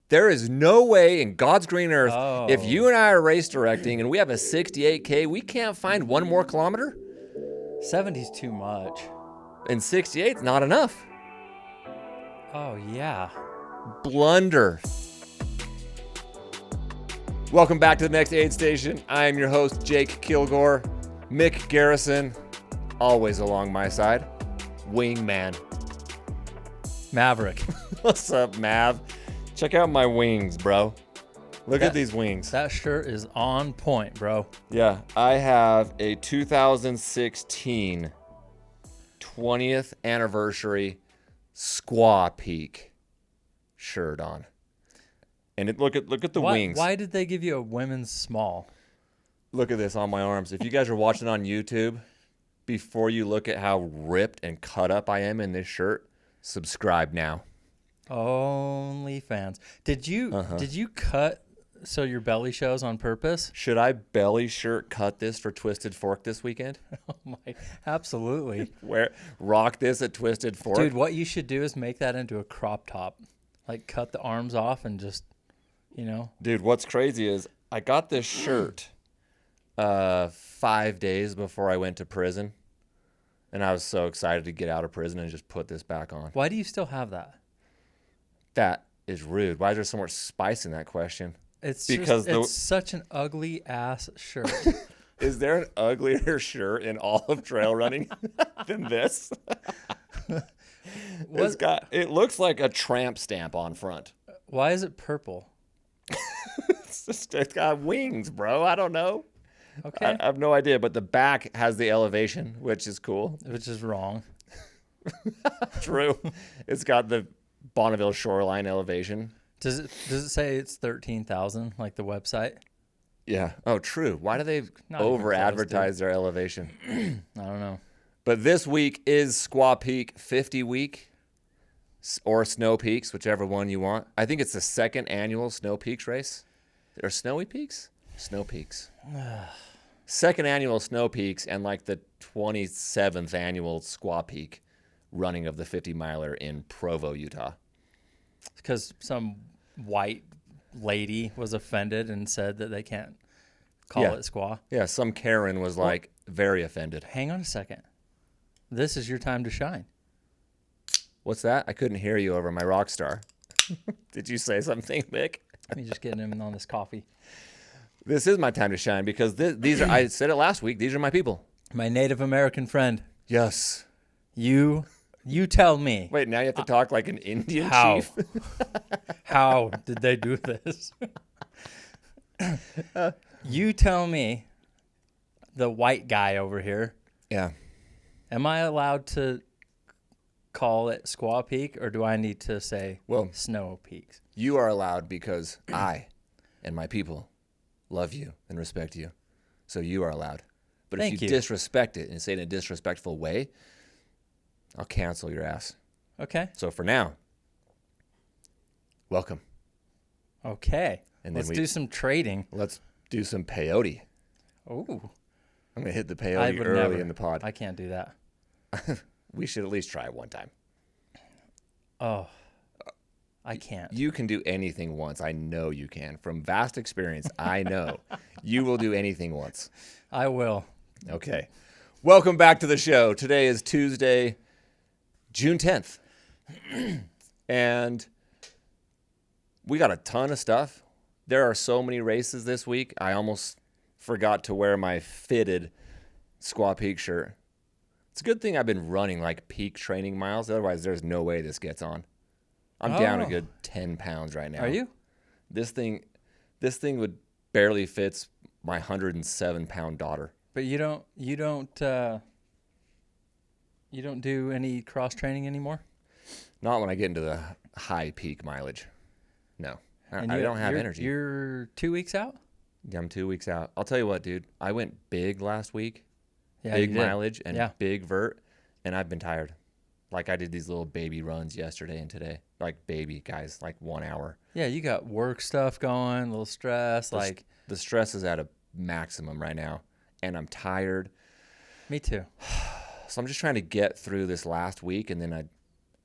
There is no way in God's green earth, if you and I are race directing and we have a 68K, we can't find 1 more kilometer? 70's too much. And 68's not enough. Oh, yeah. Blunder. Welcome back to the next aid station. I am your host, Jake Kilgore. Mick Garrison, always along my side. Wingman. Maverick. What's up, Mav? Check out my wings, bro. Look at these wings. That shirt is on point, bro. Yeah, I have a 2016 20th anniversary Squaw Peak shirt on. And look at the wings. Why did they give you a women's small? Look at this on my arms. If you guys are watching on YouTube, before you look at how ripped and cut up I am in this shirt, subscribe now. OnlyFans. Did you cut so your belly shows on purpose? Should I belly shirt cut this for Twisted Fork this weekend? Oh my, absolutely. Rock this at Twisted Fork? Dude, what you should do is make that into a crop top. Like cut the arms off and just, Dude, what's crazy is I got this shirt 5 days before I went to prison. And I was so excited to get out of prison and just put this back on. Why do you still have that? That is rude. Why is there so much spice in that question? It's such an ugly ass shirt. Is there an uglier shirt in all of trail running than this? It looks like a tramp stamp on front. Why is it purple? It's got wings, bro. I don't know. Okay. I have no idea, but the back has the elevation, which is cool. Which is wrong. True. It's got the Bonneville shoreline elevation. Does it say it's 13,000 like the website? Yeah. Oh, true. Why do they over advertise their elevation? I don't know. But this week is Squaw Peak 50 week or Snow Peaks, whichever one you want. I think it's the second annual Snow Peaks race. Or Snowy Peaks? Snow Peaks. Second annual Snow Peaks and like the 27th annual Squaw Peak running of the 50 miler in Provo, Utah. Because some white lady was offended and said that they can't call it squaw. Yeah, some Karen was very offended. Hang on a second. This is your time to shine. What's that? I couldn't hear you over my rock star. Did you say something, Mick? Let me just get him on this coffee. This is my time to shine because these are, I said it last week, these are my people. My Native American friend. Yes. You tell me. Wait, now you have to talk like an Indian chief? How did they do this? You tell me, the white guy over here. Yeah. Am I allowed to call it Squaw Peak or do I need to say Snow Peaks? You are allowed because I and my people love you and respect you. So you are allowed. But if you disrespect it and say it in a disrespectful way, I'll cancel your ass. Okay. So for now, welcome. Okay. And let's do some trading. Let's do some peyote. Oh. I'm going to hit the peyote early in the pod. I can't do that. We should at least try it one time. Oh. I can't. You can do anything once. I know you can. From vast experience, I know you will do anything once. I will. Okay. Welcome back to the show. Today is Tuesday, June 10th. And we got a ton of stuff. There are so many races this week. I almost forgot to wear my fitted Squaw Peak shirt. It's a good thing I've been running like peak training miles. Otherwise, there's no way this gets on. I'm down a good 10 pounds right now. Are you? This thing would barely fits my 107-pound daughter. But you don't do any cross training anymore? Not when I get into the high peak mileage. No. I don't have energy. You're 2 weeks out? Yeah, I'm 2 weeks out. I'll tell you what, dude. I went big last week. Yeah, big mileage and big vert, and I've been tired. Like I did these little baby runs yesterday and today. Like baby guys, like 1 hour. Yeah, you got work stuff going, a little stress. The stress is at a maximum right now, and I'm tired. Me too. So I'm just trying to get through this last week, and then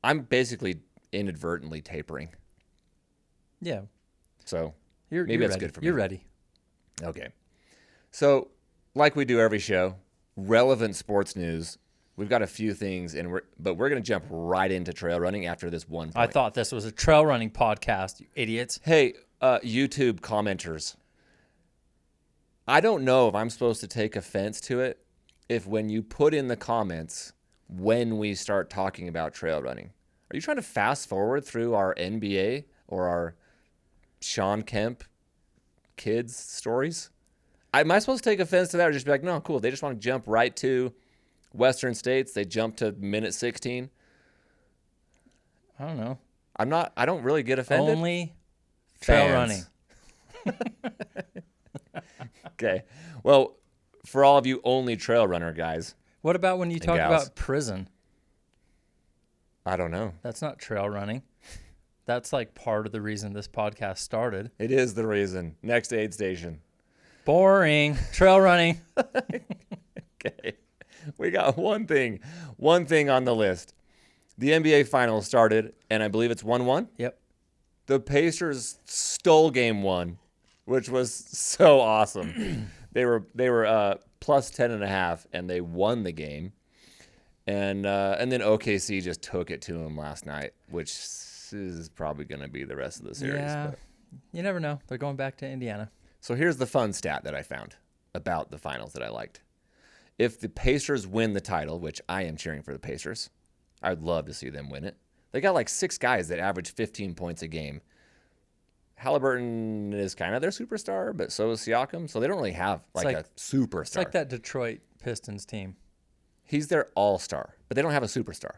I'm basically inadvertently tapering. Yeah, So You're maybe that's ready. good for me. You're ready. Okay. So, like we do every show, relevant sports news. We've got a few things, but we're going to jump right into trail running after this one point. I thought this was a trail running podcast, you idiots. Hey, YouTube commenters. I don't know if I'm supposed to take offense to it if when you put in the comments when we start talking about trail running. Are you trying to fast forward through our NBA or our Sean Kemp kids stories? Am I supposed to take offense to that or just be like, no, cool. They just want to jump right to Western States. They jump to minute 16. I don't know. I don't really get offended. Only trail Fans. running. Okay. Well, for all of you only trail runner guys, What about when you talk gals. about prison? I don't know. That's not trail running. That's like part of the reason this podcast started. It is the reason. Next aid station. Boring. Trail running. Okay. We got one thing on the list. The NBA Finals started, and I believe it's 1-1. Yep. The Pacers stole game one, which was so awesome. They were plus 10.5, and they won the game. And then OKC just took it to them last night, which is probably going to be the rest of the series. Yeah. But. You never know. They're going back to Indiana. So here's the fun stat that I found about the finals that I liked. If the Pacers win the title, which I am cheering for the Pacers, I'd love to see them win it. They got like 6 guys that average 15 points a game. Halliburton is kind of their superstar, but so is Siakam. So they don't really have like a superstar. It's like that Detroit Pistons team. He's their all-star, but they don't have a superstar.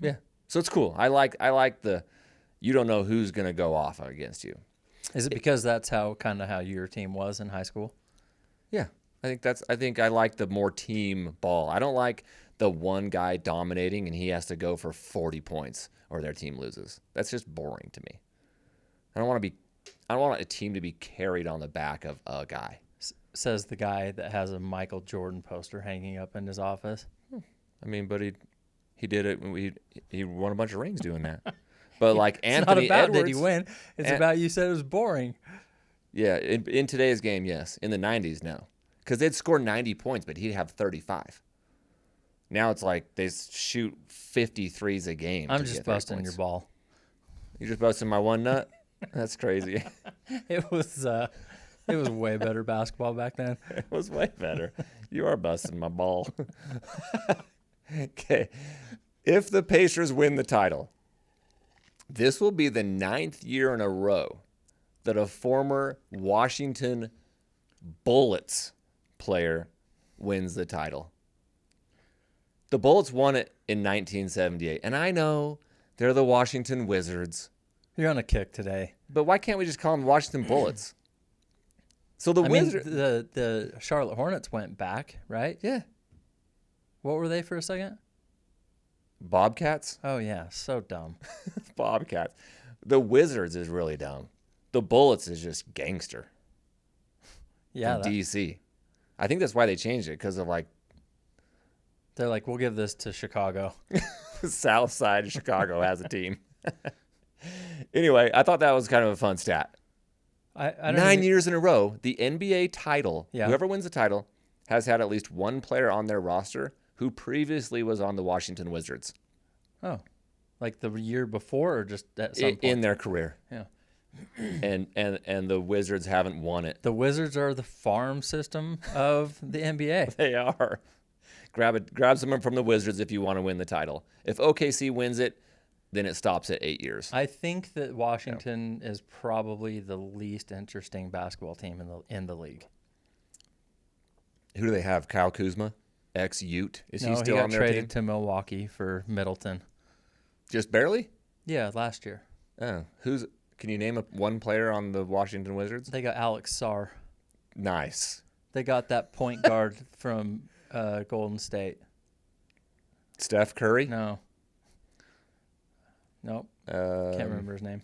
Yeah. So it's cool. I like the you don't know who's going to go off against you. Is it because that's how your team was in high school? Yeah. I think I like the more team ball. I don't like the one guy dominating and he has to go for 40 points or their team loses. That's just boring to me. I don't want a team to be carried on the back of a guy. Says the guy that has a Michael Jordan poster hanging up in his office. I mean, but he did it. He won a bunch of rings doing that. But like It's Anthony not about Edwards, did he win. It's about you said it was boring. Yeah, in today's game, yes. In the 90s, no. Because they'd score 90 points, but he'd have 35. Now it's like they shoot 53s a game. I'm just busting your ball. You just busting my one nut? That's crazy. It was way better basketball back then. It was way better. You are busting my ball. Okay. If the Pacers win the title, this will be the 9th year in a row that a former Washington Bullets player wins the title. The Bullets won it in 1978. And I know they're the Washington Wizards. You're on a kick today. But why can't we just call them Washington Bullets? So the Charlotte Hornets went back, right? Yeah. What were they for a second? Bobcats? Oh, yeah. So dumb. Bobcats. The Wizards is really dumb. The Bullets is just gangster. Yeah. From DC. I think that's why they changed it, because of like they're like, we'll give this to Chicago. South Side of Chicago has a team. Anyway, I thought that was kind of a fun stat. I don't 9 years in a row, the NBA title, Yeah. whoever wins the title, has had at least one player on their roster who previously was on the Washington Wizards. Oh, like the year before or just at some point? In their career. Yeah. And the Wizards haven't won it. The Wizards are the farm system of the NBA. They are. Grab someone from the Wizards if you want to win the title. If OKC wins it, then it stops at 8 years. I think that Washington is probably the least interesting basketball team in the league. Who do they have? Kyle Kuzma, ex-Ute. Is he No, still he on got their team? traded to Milwaukee for Middleton. Just barely? Yeah, last year. Oh, can you name one player on the Washington Wizards? They got Alex Sarr. Nice. They got that point guard from Golden State. Steph Curry? No. Nope. Can't remember his name.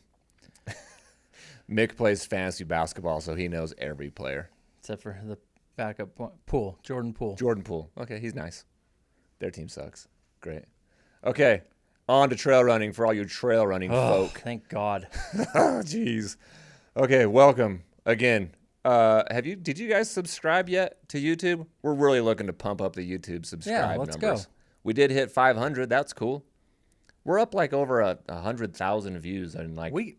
Mick plays fantasy basketball, so he knows every player. Except for the backup Poole. Jordan Poole. Jordan Poole. Okay, he's nice. Their team sucks. Great. Okay, On to trail running for all you trail running folk. Thank God. Oh, jeez. Okay, welcome again. Did you guys subscribe yet to YouTube? We're really looking to pump up the YouTube subscribe let's numbers. go. We did hit 500. That's cool. We're up like over 100,000 views in like We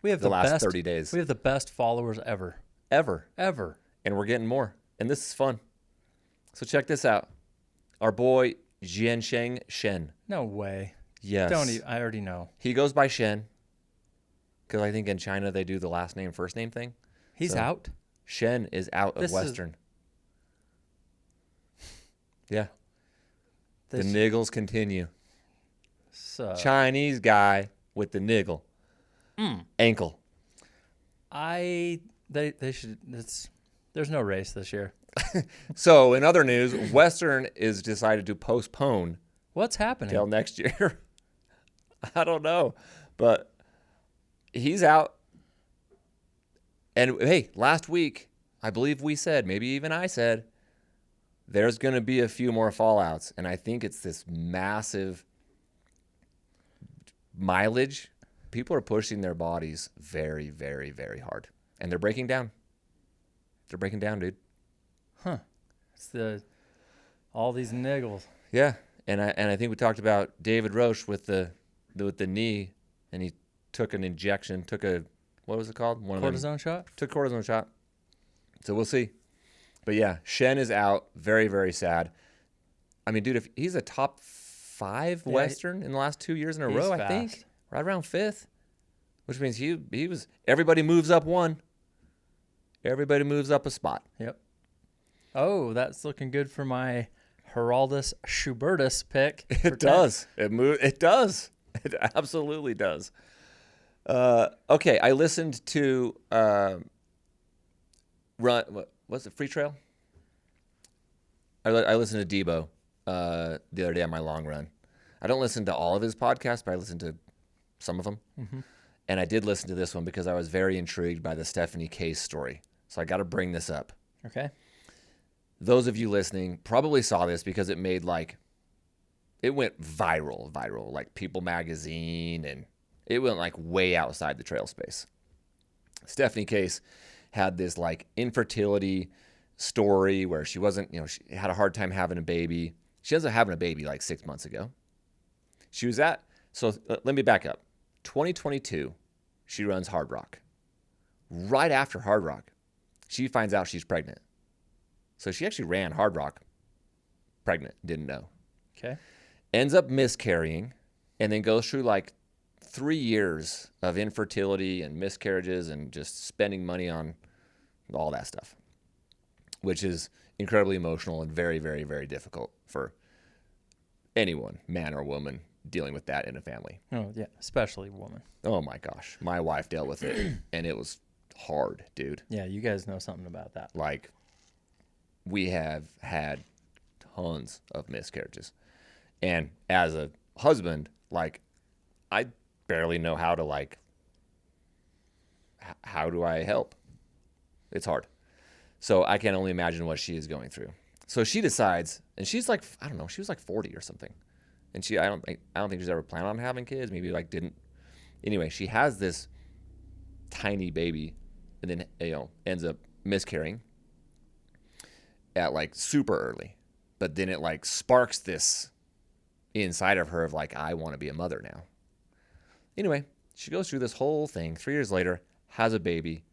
have the last best, 30 days. We have the best followers ever. Ever. And we're getting more. And this is fun. So check this out. Our boy Jiansheng Shen. No way. Yes. I already know. He goes by Shen. Because I think in China they do the last name, first name thing. He's out? Shen is out of Western. Yeah. The niggles continue. So, Chinese guy with the niggle. Ankle. they should. There's no race this year. So in other news, Western is decided to postpone What's happening? till next year. I don't know, but he's out. And hey, last week, I believe we said, maybe even I said, there's going to be a few more fallouts. And I think it's this massive mileage. People are pushing their bodies very, very, very hard. And they're breaking down. They're breaking down, dude. Huh. It's all these niggles. Yeah. And I think we talked about David Roche with the knee, and he took an injection, what was it called? Cortisone shot? Took cortisone shot. So we'll see. But yeah, Shen is out. Very, very sad. I mean, dude, if he's a top 5 Western in the last 2 years in a row, fast. I think. Right around 5th. Which means he was, everybody moves up one. Everybody moves up a spot. Yep. Oh, that's looking good for my Geraldus Schubertus pick. It does. It does. It absolutely does. Okay, I listened to what's it? Free Trail. I listened to Debo the other day on my long run. I don't listen to all of his podcasts, but I listen to some of them. Mm-hmm. And I did listen to this one because I was very intrigued by the Stephanie Case story. So I got to bring this up. Okay. Those of you listening probably saw this because it went viral, like People Magazine, and it went like way outside the trail space. Stephanie Case had this like infertility story where she wasn't, she had a hard time having a baby. She ends up having a baby like 6 months ago. Let me back up. 2022, she runs Hardrock. Right after Hardrock, she finds out she's pregnant. So she actually ran Hardrock pregnant, didn't know. Okay. Ends up miscarrying, and then goes through like 3 years of infertility and miscarriages and just spending money on all that stuff, which is incredibly emotional and very, very, very difficult for anyone, man or woman, dealing with that in a family. Oh, yeah, especially woman. Oh, my gosh. My wife dealt with it, and it was hard, dude. Yeah, you guys know something about that. Like, we have had tons of miscarriages. And as a husband, like, I barely know how to, like, how do I help? It's hard. So I can only imagine what she is going through. So she decides, and she's like, I don't know, she was like 40 or something. And I don't think she's ever planned on having kids. Maybe like didn't. Anyway, she has this tiny baby, and then ends up miscarrying at like super early. But then it like sparks this inside of her of like, I want to be a mother now. Anyway, she goes through this whole thing. 3 years later, has a baby,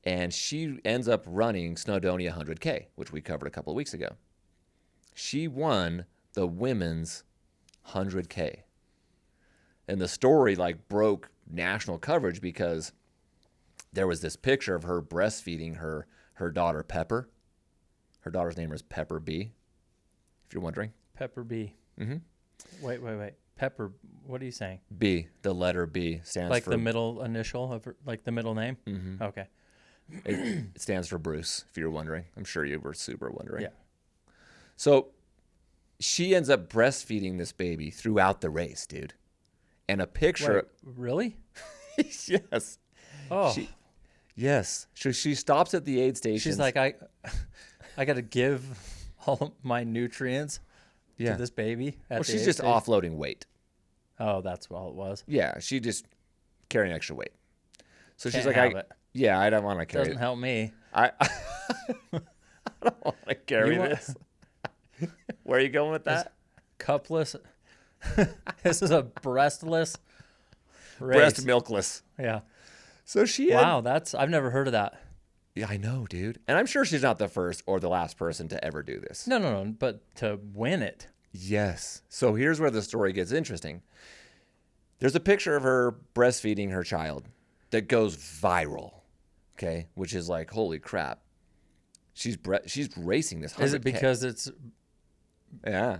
and she ends up running Snowdonia 100K, which we covered a couple of weeks ago. She won the women's 100K. And the story like broke national coverage because there was this picture of her breastfeeding her daughter Pepper. Her daughter's name is Pepper B, if you're wondering. Pepper B. Mm-hmm. Wait. Pepper, what are you saying? B, the letter B stands like for... Like the middle initial of her, like the middle name? Mm-hmm. Okay. It stands for Bruce, if you're wondering. I'm sure you were super wondering. Yeah. So she ends up breastfeeding this baby throughout the race, dude. And a picture... Wait, really? Yes. Oh. Yes. So she stops at the aid station. She's like, I got to give all of my nutrients to this baby. She's just offloading weight. Oh, that's all it was. Yeah, she just carrying extra weight. So she's Can't like, have it. yeah, I don't want to carry Doesn't it. help me. I don't want to carry You want- this. Where are you going with that? Cupless. This is a breastless race. Breast milkless. Yeah. So she had, Wow, I've never heard of that. yeah, I know, dude. And I'm sure she's not the first or the last person to ever do this. No, but to win it. Yes. So here's where the story gets interesting. There's a picture of her breastfeeding her child that goes viral. Okay, which is like, holy crap. She's racing this 100K. Is it because it's Yeah.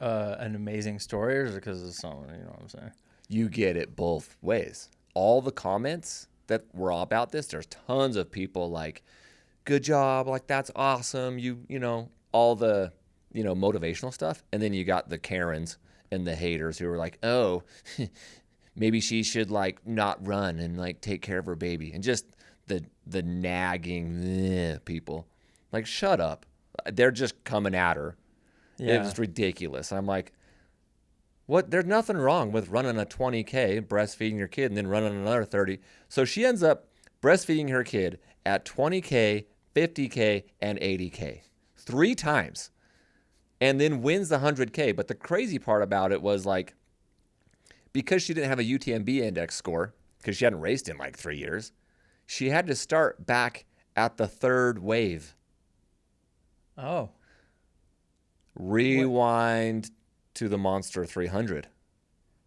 an amazing story, or is it because it's something, you know what I'm saying? You get it both ways. All the comments that were all about this, there's tons of people like, good job, like that's awesome. You know, all the, motivational stuff. And then you got the Karens and the haters who were like, oh, maybe she should like not run and like take care of her baby. And just the nagging people. Like, shut up. They're just coming at her. Yeah. It was ridiculous. I'm like, what? There's nothing wrong with running a 20K, breastfeeding your kid, and then running another 30. So she ends up breastfeeding her kid at 20K, 50K, and 80K 3 times, and then wins the 100K. But the crazy part about it was like, because she didn't have a UTMB index score, because she hadn't raced in like 3 years, she had to start back at the 3rd wave. Oh. Rewind to the Monster 300.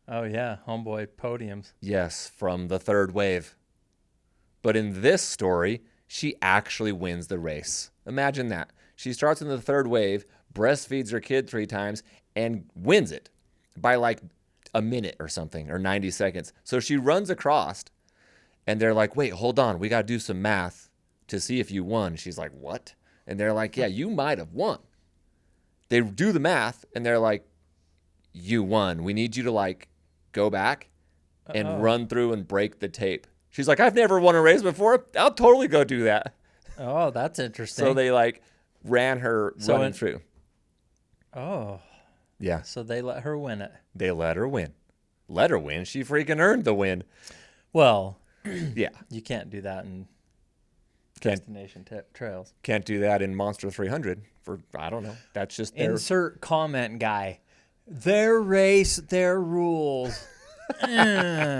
Oh, yeah. Homeboy podiums. Yes, from the 3rd wave. But in this story, she actually wins the race. Imagine that. She starts in the 3rd wave, breastfeeds her kid 3 times, and wins it by like a minute or something, or 90 seconds. So she runs across, and they're like, wait, hold on. We got to do some math to see if you won. She's like, what? And they're like, yeah, you might have won. They do the math, and they're like, you won. We need you to like go back and run through and break the tape. She's like, I've never won a race before. I'll totally go do that. Oh, that's interesting. So they like ran her running through. Oh. Yeah. So they let her win it. They let her win. Let her win. She freaking earned the win. Well, Yeah. you can't do that in Can't destination trails. can't do that in Monster 300 for, I don't know. That's just their... Insert comment guy. Their race, their rules. Yep.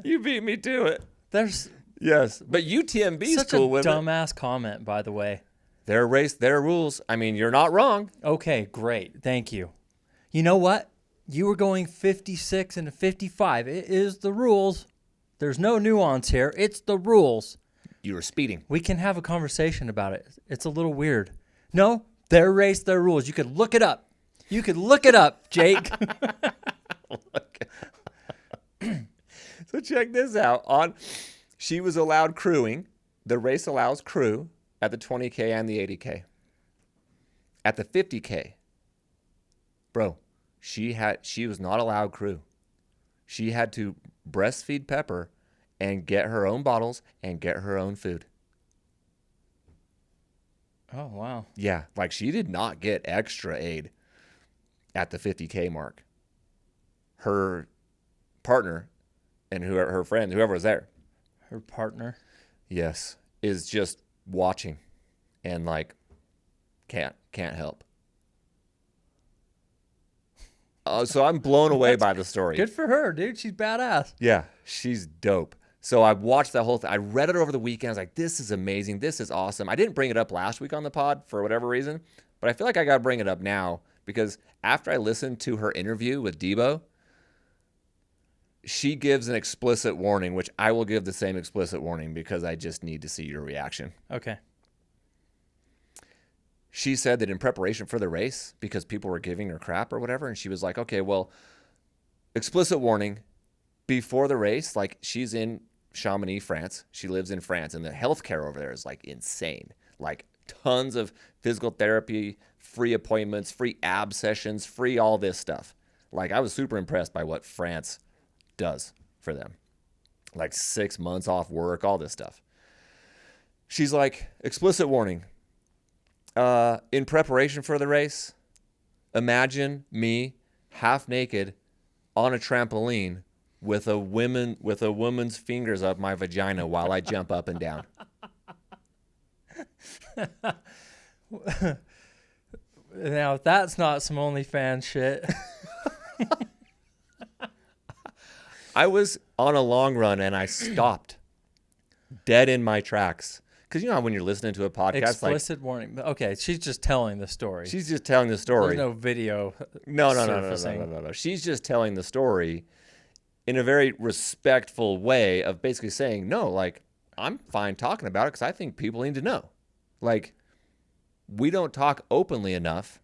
You beat me to it. There's Yes. But UTMB's such cool a with it. dumbass comment, by the way. Their race, their rules. I mean, you're not wrong. Okay, great. Thank you. You know what? You were going 56 and a 55. It is the rules. There's no nuance here. It's the rules. You were speeding. We can have a conversation about it. It's a little weird. No, their race, their rules. You could look it up. You could look it up, Jake. So check this out. She was allowed crewing. The race allows crew at the 20K and the 80K. At the 50K, bro, she was not allowed crew. She had to breastfeed Pepper and get her own bottles and get her own food. Oh, wow. Yeah, like she did not get extra aid at the 50K mark. Her partner and her friend, whoever was there, Her partner. yes, is just watching and like can't help. So I'm blown away by the story. Good for her, dude. She's badass. Yeah, she's dope. So I watched that whole thing. I read it over the weekend. I was like, this is amazing. This is awesome. I didn't bring it up last week on the pod for whatever reason, but I feel like I got to bring it up now because after I listened to her interview with Debo, she gives an explicit warning, which I will give the same explicit warning because I just need to see your reaction. Okay. She said that in preparation for the race, because people were giving her crap or whatever, and she was like, okay, well, explicit warning, before the race, like she's in Chamonix, France. She lives in France, and the healthcare over there is like insane. Like tons of physical therapy, free appointments, free ab sessions, free all this stuff. Like I was super impressed by what France does for them. Like 6 months off work, all this stuff. She's like, explicit warning. In preparation for the race, imagine me half naked on a trampoline with a woman's fingers up my vagina while I jump up and down. Now, if that's not some OnlyFans shit. I was on a long run and I stopped dead in my tracks. Because you know how when you're listening to a podcast, Explicit warning. Okay, she's just telling the story. she's just telling the story. There's no video. No. She's just telling the story in a very respectful way of basically saying, no, like, I'm fine talking about it because I think people need to know. Like, we don't talk openly enough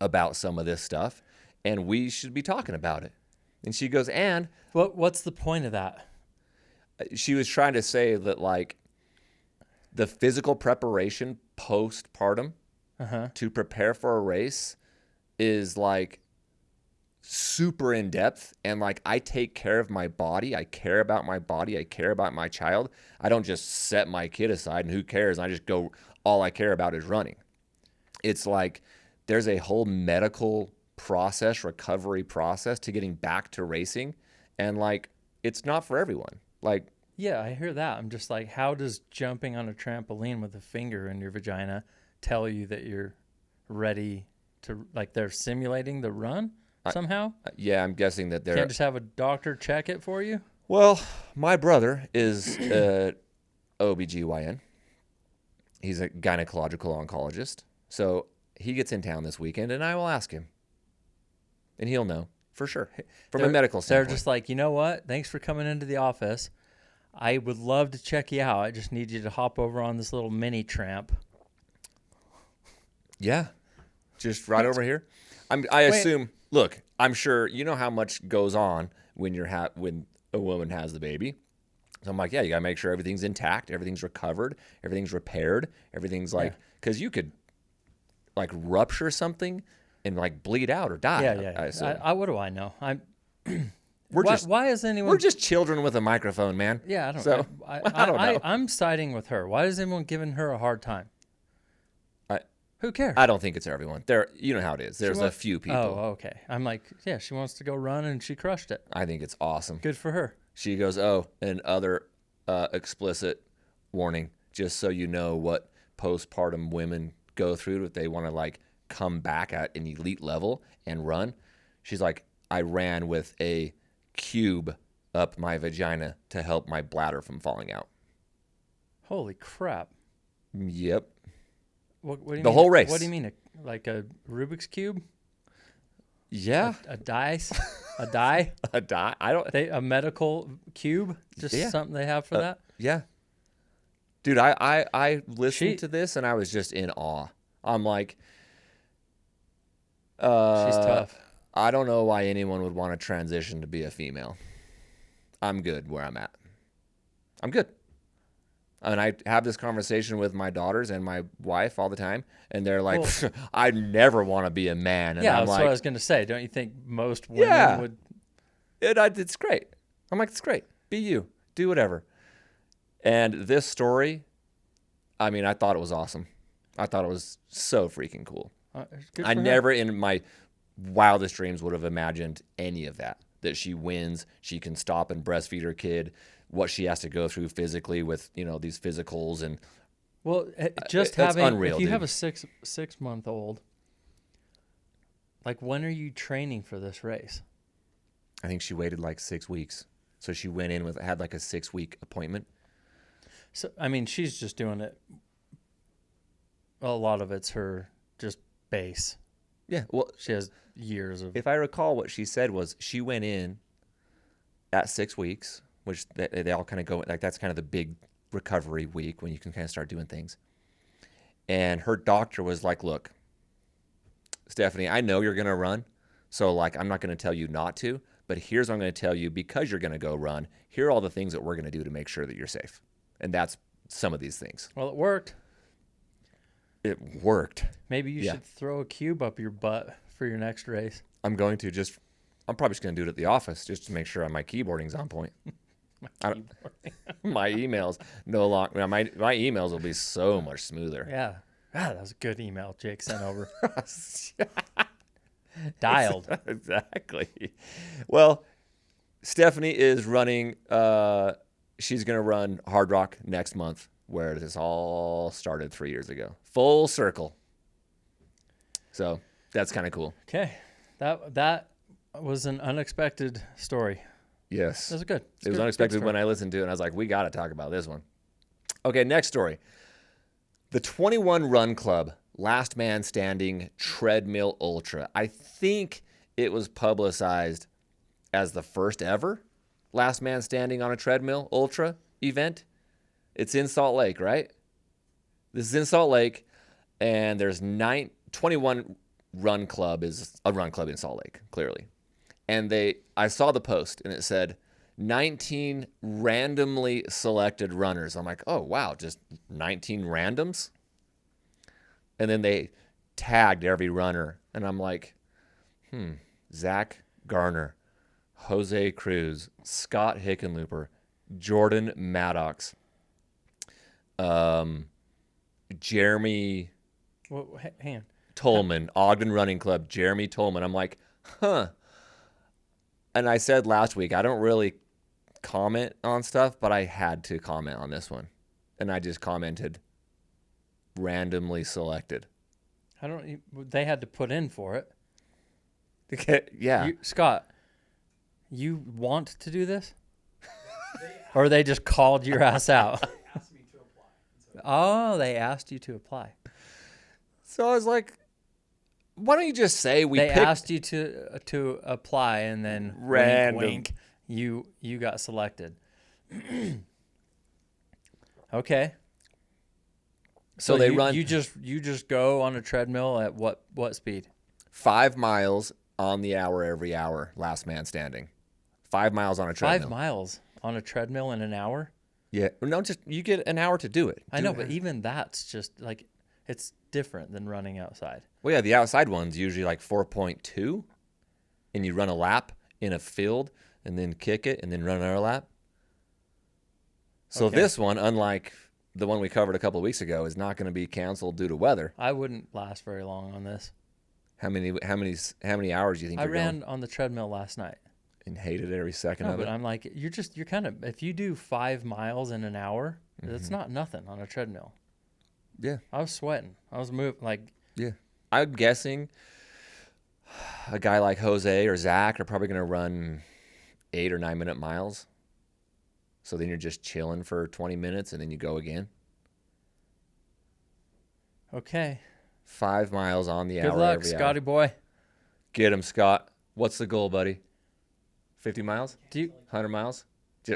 about some of this stuff, and we should be talking about it. And she goes, and What's the point of that? she was trying to say that, like, the physical preparation postpartum to prepare for a race is, like, super in depth. And, like, I take care of my body. I care about my body. I care about my child. I don't just set my kid aside and who cares? I just go, all I care about is running. It's like there's a whole medical process, recovery process to getting back to racing. And, like, it's not for everyone. Like, Yeah, I hear that. I'm just like, how does jumping on a trampoline with a finger in your vagina tell you that you're ready to, like, they're simulating the run somehow? yeah, I'm guessing that they're... Can't just have a doctor check it for you? Well, my brother is OBGYN. He's a gynecological oncologist. So he gets in town this weekend, and I will ask him. And he'll know, for sure, from a medical standpoint. They're just like, you know what? Thanks for coming into the office. I would love to check you out. I just need you to hop over on this little mini tramp. Yeah, just right over here. I assume. Look, I'm sure you know how much goes on when when a woman has the baby. So I'm like, yeah, you gotta make sure everything's intact, everything's recovered, everything's repaired, everything's like, because you could like rupture something and like bleed out or die. Yeah. What do I know? Why is anyone? We're just children with a microphone, man. Yeah, I don't. So, I don't know. I'm siding with her. Why is anyone giving her a hard time? Who cares? I don't think it's everyone. You know how it is. There's a few people. Oh, okay. I'm like, yeah, she wants to go run and she crushed it. I think it's awesome. Good for her. She goes, oh, and other explicit warning, just so you know what postpartum women go through if they want to like come back at an elite level and run. She's like, I ran with a cube up my vagina to help my bladder from falling out. Holy crap. Yep. What do you the mean? whole race. What do you mean? Like a Rubik's Cube? Yeah. A dice? A die? A die? A medical cube? Just something they have for that? Yeah. Dude, I listened to this and I was just in awe. I'm like, she's tough. I don't know why anyone would want to transition to be a female. I'm good where I'm at. I'm good. And I have this conversation with my daughters and my wife all the time, and they're like, I never want to be a man. And yeah, I'm that's like, what I was going to say. Don't you think most women would? It's great. I'm like, it's great. Be you. Do whatever. And this story, I mean, I thought it was awesome. I thought it was so freaking cool. I never in my wildest dreams would have imagined any of that. That she wins, she can stop and breastfeed her kid, what she has to go through physically with, these physicals and just that's having unreal, if you dude. have a 6-month-old, like when are you training for this race? I think she waited like 6 weeks. So she went in had like a 6-week appointment. So I mean, she's just doing it. A lot of it's her just base. Yeah, well, she has years of. If I recall, what she said was she went in at 6 weeks, which they all kind of go like that's kind of the big recovery week when you can kind of start doing things. And her doctor was like, "Look, Stephanie, I know you're going to run, so like I'm not going to tell you not to, but here's what I'm going to tell you because you're going to go run. Here are all the things that we're going to do to make sure that you're safe." And that's some of these things. Well, it worked. It worked. Maybe you should throw a cube up your butt for your next race. I'm probably just going to do it at the office just to make sure my keyboarding's on point. My emails no longer. My emails will be so much smoother. Yeah. That was a good email Jake sent over. Dialed. Exactly. Well, Stephanie is running. She's going to run Hardrock next month, where this all started 3 years ago. Full circle. So that's kind of cool. Okay. That was an unexpected story. Yes. That was good. It was unexpected when I listened to it, and I was like, we got to talk about this one. Okay, next story. The 21 Run Club, Last Man Standing Treadmill Ultra. I think it was publicized as the first ever Last Man Standing on a Treadmill Ultra event. It's in Salt Lake, right? This is in Salt Lake, and there's 21 Run Club is a run club in Salt Lake, clearly. And I saw the post, and it said 19 randomly selected runners. I'm like, oh, wow, just 19 randoms? And then they tagged every runner, and I'm like, Zach Garner, Jose Cruz, Scott Hickenlooper, Jordan Maddox, Jeremy hang on. Tolman, Ogden Running Club, Jeremy Tolman. I'm like, huh. And I said last week, I don't really comment on stuff, but I had to comment on this one. And I just commented, randomly selected. They had to put in for it. Okay, yeah. Scott, you want to do this? Or they just called your ass out? They asked me to apply. Oh, they asked you to apply. So I was like, why don't you just say They asked you to apply, and then Random. wink, wink, you got selected. Okay. So they run. You just go on a treadmill at what speed? 5 miles on the hour every hour, last man standing. 5 miles on a treadmill. 5 miles on a treadmill in an hour? Yeah. No, just you get an hour to do it. I know, but even that's just like, it's different than running outside. Well, yeah, the outside one's usually like 4.2, and you run a lap in a field and then kick it and then run another lap. So Okay. This one, unlike the one we covered a couple of weeks ago, is not going to be canceled due to weather. I wouldn't last very long on this. How many hours do you think I you're ran going? on the treadmill last night. And hated every second No, of but it. I'm like, you're kind of, if you do 5 miles in an hour, that's not nothing on a treadmill. Yeah. I was sweating. I was moving like, Yeah. I'm guessing a guy like Jose or Zach are probably going to run 8 or 9 minute miles. So then you're just chilling for 20 minutes and then you go again. okay. 5 miles on the Good hour luck, every Scotty hour. boy. Get him, Scott. What's the goal, buddy? 50 miles? Do you, 100 miles?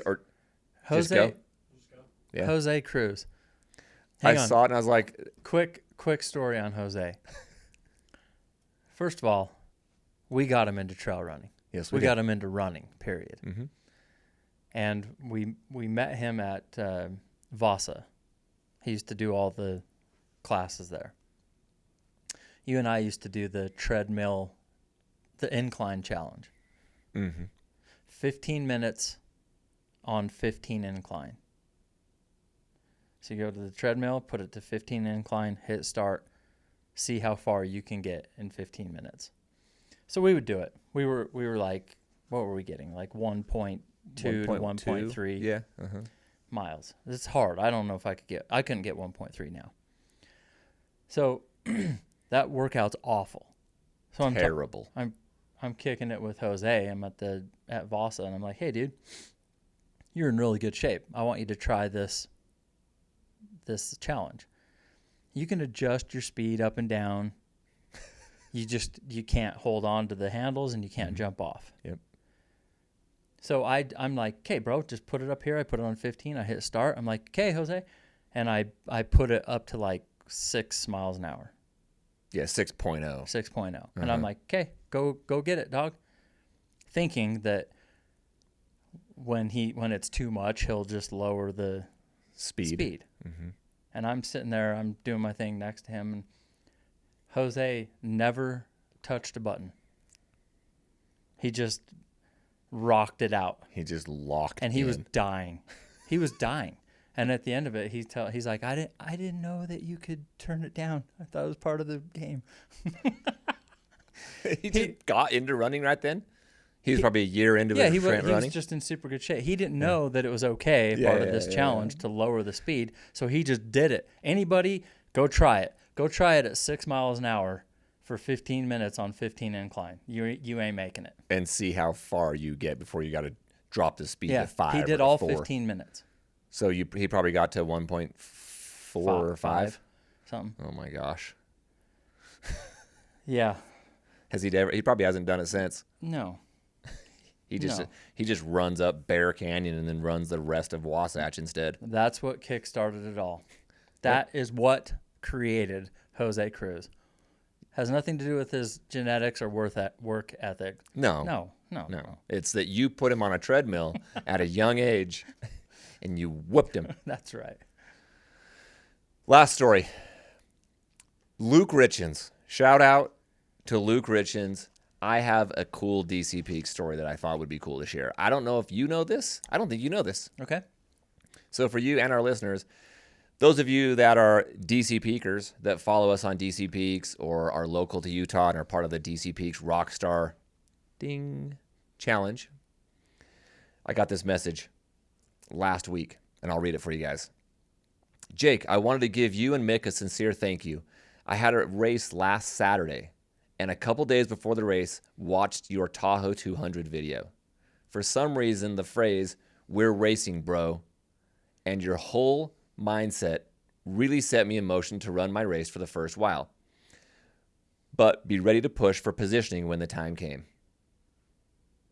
Or just Jose, go? Just go. Yeah. Jose Cruz. I Hang on. saw it and I was like, Quick story on Jose. First of all, we got him into trail running. yes, We did. got him into running, period. Mm-hmm. And we met him at Vasa. He used to do all the classes there. You and I used to do the treadmill, the incline challenge. Mm-hmm. 15 minutes on 15 incline. So you go to the treadmill, put it to 15 incline, hit start, see how far you can get in 15 minutes. So we would do it. We were like, what were we getting? Like 1.2 to 1.3 Yeah. Uh-huh. miles. It's hard. I don't know if I couldn't get 1.3 now. So that workout's awful. So Terrible. I'm kicking it with Jose. I'm at Vasa, and I'm like, hey, dude, you're in really good shape. I want you to try this challenge. You can adjust your speed up and down. You can't hold on to the handles, and you can't jump off. Yep. So I'm like, okay, bro, just put it up here. I put it on 15. I hit start. I'm like, okay, Jose. And I put it up to like 6 miles an hour. Yeah, 6.0. 6.0. And I'm like, okay, go get it, dog. Thinking that when it's too much, he'll just lower the speed. Mm-hmm. And I'm sitting there, I'm doing my thing next to him, and Jose never touched a button. He just rocked it out. He just locked And he in. was dying. He was dying. And at the end of it, he's like, I didn't know that you could turn it down. I thought it was part of the game. He just got into running right then. He was probably a year into he running. was just in super good shape. He didn't know that it was okay, part of this challenge, to lower the speed. So he just did it. Anybody, go try it. Go try it at 6 miles an hour for 15 minutes on 15 incline. You ain't making it. And see how far you get before you got to drop the speed to 5 he did or all 4. 15 minutes. So he probably got to 1.4 or 5? Something. Oh, my gosh. Yeah. Has he ever? He probably hasn't done it since. No. He just runs up Bear Canyon and then runs the rest of Wasatch instead. That's what kick-started it all. That is what created Jose Cruz. Has nothing to do with his genetics or work ethic. No. It's that you put him on a treadmill at a young age and you whooped him. That's right. Last story. Luke Richins. Shout out to Luke Richins. I have a cool DC Peak story that I thought would be cool to share. I don't know if you know this. I don't think you know this. Okay. So for you and our listeners, those of you that are DC Peakers that follow us on DC Peaks or are local to Utah and are part of the DC Peaks Rockstar Challenge, I got this message last week, and I'll read it for you guys. Jake, I wanted to give you and Mick a sincere thank you. I had a race last Saturday, and a couple days before the race, watched your Tahoe 200 video. For some reason, the phrase, "we're racing, bro," and your whole mindset really set me in motion to run my race for the first while, but be ready to push for positioning when the time came.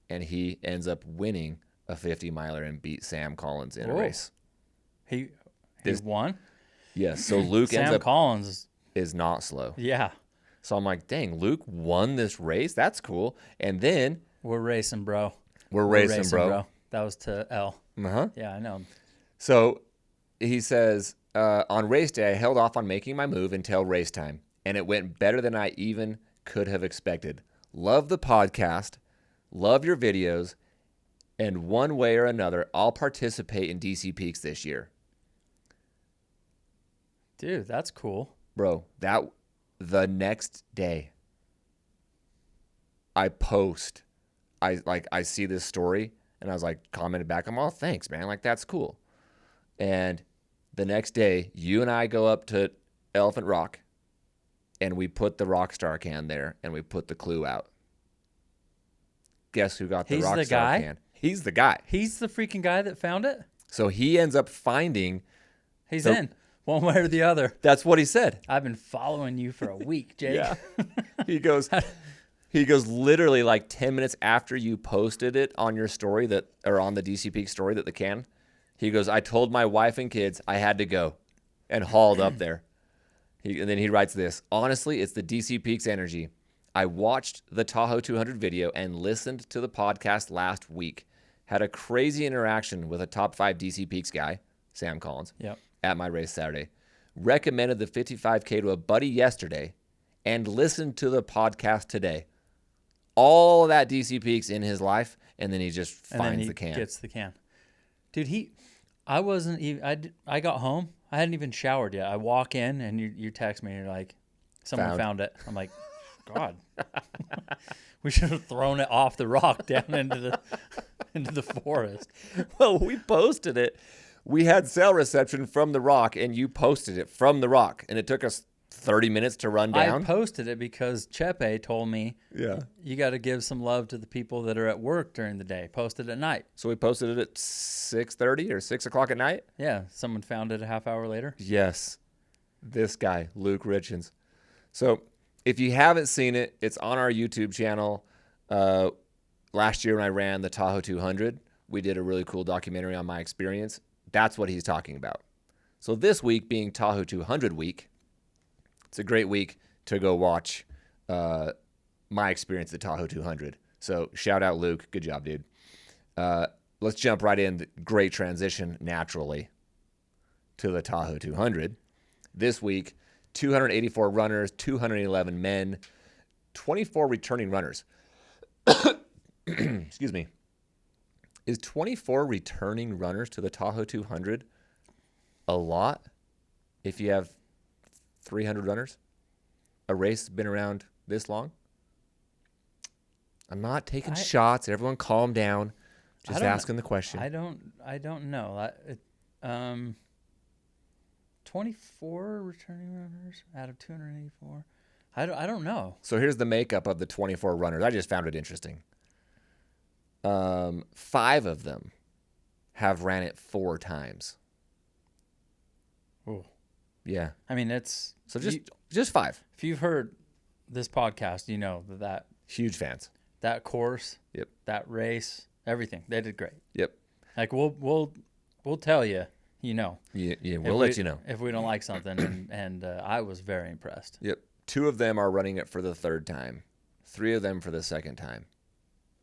And he ends up winning a 50-miler and beat Sam Collins in a race. He won? Yes, so Luke Sam Collins is not slow. Yeah. So I'm like, dang, Luke won this race? That's cool. And then... We're racing, bro. We're racing, bro. That was to L. Uh-huh. Yeah, I know. So he says, on race day, I held off on making my move until race time, and it went better than I even could have expected. Love the podcast, love your videos, and one way or another, I'll participate in DC Peaks this year. Dude, that's cool. Bro, the next day, I see this story, and I was like, commented back, I'm all, thanks, man. Like, that's cool. And the next day, you and I go up to Elephant Rock, and we put the Rockstar can there, and we put the clue out. Guess who got the Rockstar can? He's the guy. He's the freaking guy that found it? So he ends up finding... He's in, one way or the other. That's what he said. I've been following you for a week, Jake. Yeah. He goes literally like 10 minutes after you posted it on your story or on the DC Peak story the can. He goes, I told my wife and kids I had to go, and hauled up there. And then he writes this. Honestly, it's the DC Peaks energy. I watched the Tahoe 200 video and listened to the podcast last week. Had a crazy interaction with a top 5 DC Peaks guy, Sam Collins, at my race Saturday. Recommended the 55K to a buddy yesterday and listened to the podcast today. All of that DC Peaks in his life, and then he just finds the can. Gets the can. Dude, I wasn't even, I got home. I hadn't even showered yet. I walk in and you text me and you're like, someone found it. I'm like, God, we should have thrown it off the rock down into the forest. Well, we posted it. We had cell reception from the rock, and you posted it from the rock, and it took us 30 minutes to run down. I posted it because Chepe told me, you got to give some love to the people that are at work during the day. Post it at night. So we posted it at 6:30 or 6 o'clock at night? Yeah, someone found it a half hour later. Yes, this guy, Luke Richins. So if you haven't seen it, it's on our YouTube channel. Last year when I ran the Tahoe 200, we did a really cool documentary on my experience. That's what he's talking about. So this week being Tahoe 200 week, it's a great week to go watch my experience at Tahoe 200. So shout out, Luke. Good job, dude. Let's jump right in. Great transition naturally to the Tahoe 200. This week, 284 runners, 211 men, 24 returning runners. Excuse me. Is 24 returning runners to the Tahoe 200 a lot if you have 300 runners? A race been around this long? I'm not taking shots. Everyone calm down. Just asking the question. I don't know. 24 returning runners out of 284. I don't know. So here's the makeup of the 24 runners. I just found it interesting. 5 of them have ran it 4 times. Oh. Yeah. I mean, it's... So just 5. If you've heard this podcast, you know that... Huge fans. That course. Yep. That race. Everything. They did great. Yep. Like, we'll tell you, you know. Yeah, we'll let you know. If we don't like something, and I was very impressed. Yep. 2 of them are running it for the 3rd time. 3 of them for the 2nd time.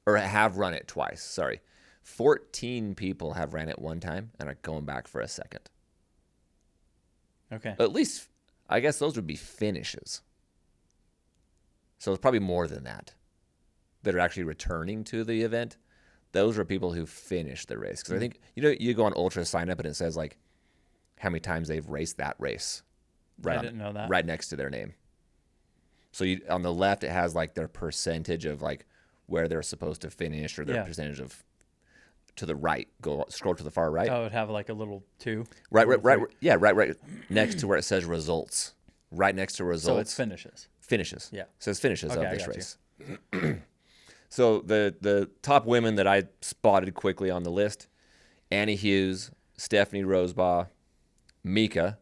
Or have run it twice, sorry. 14 people have ran it 1 time and are going back for a 2nd. Okay. At least, I guess those would be finishes. So it's probably more than that are actually returning to the event. Those are people who finished the race. Because I think, you go on Ultra sign up and it says, like, how many times they've raced that race. I didn't know that. Right next to their name. So on the left, it has, like, their percentage of, like, where they're supposed to finish or their percentage of to the right. Scroll to the far right. Oh, it would have, like, a little 2. Right. Yeah, right next to where it says results. Right next to results. So it's finishes. Finishes. Yeah. It says finishes Okay, of this I got race. So the top women that I spotted quickly on the list, Annie Hughes, Stephanie Rosebaugh, Mika,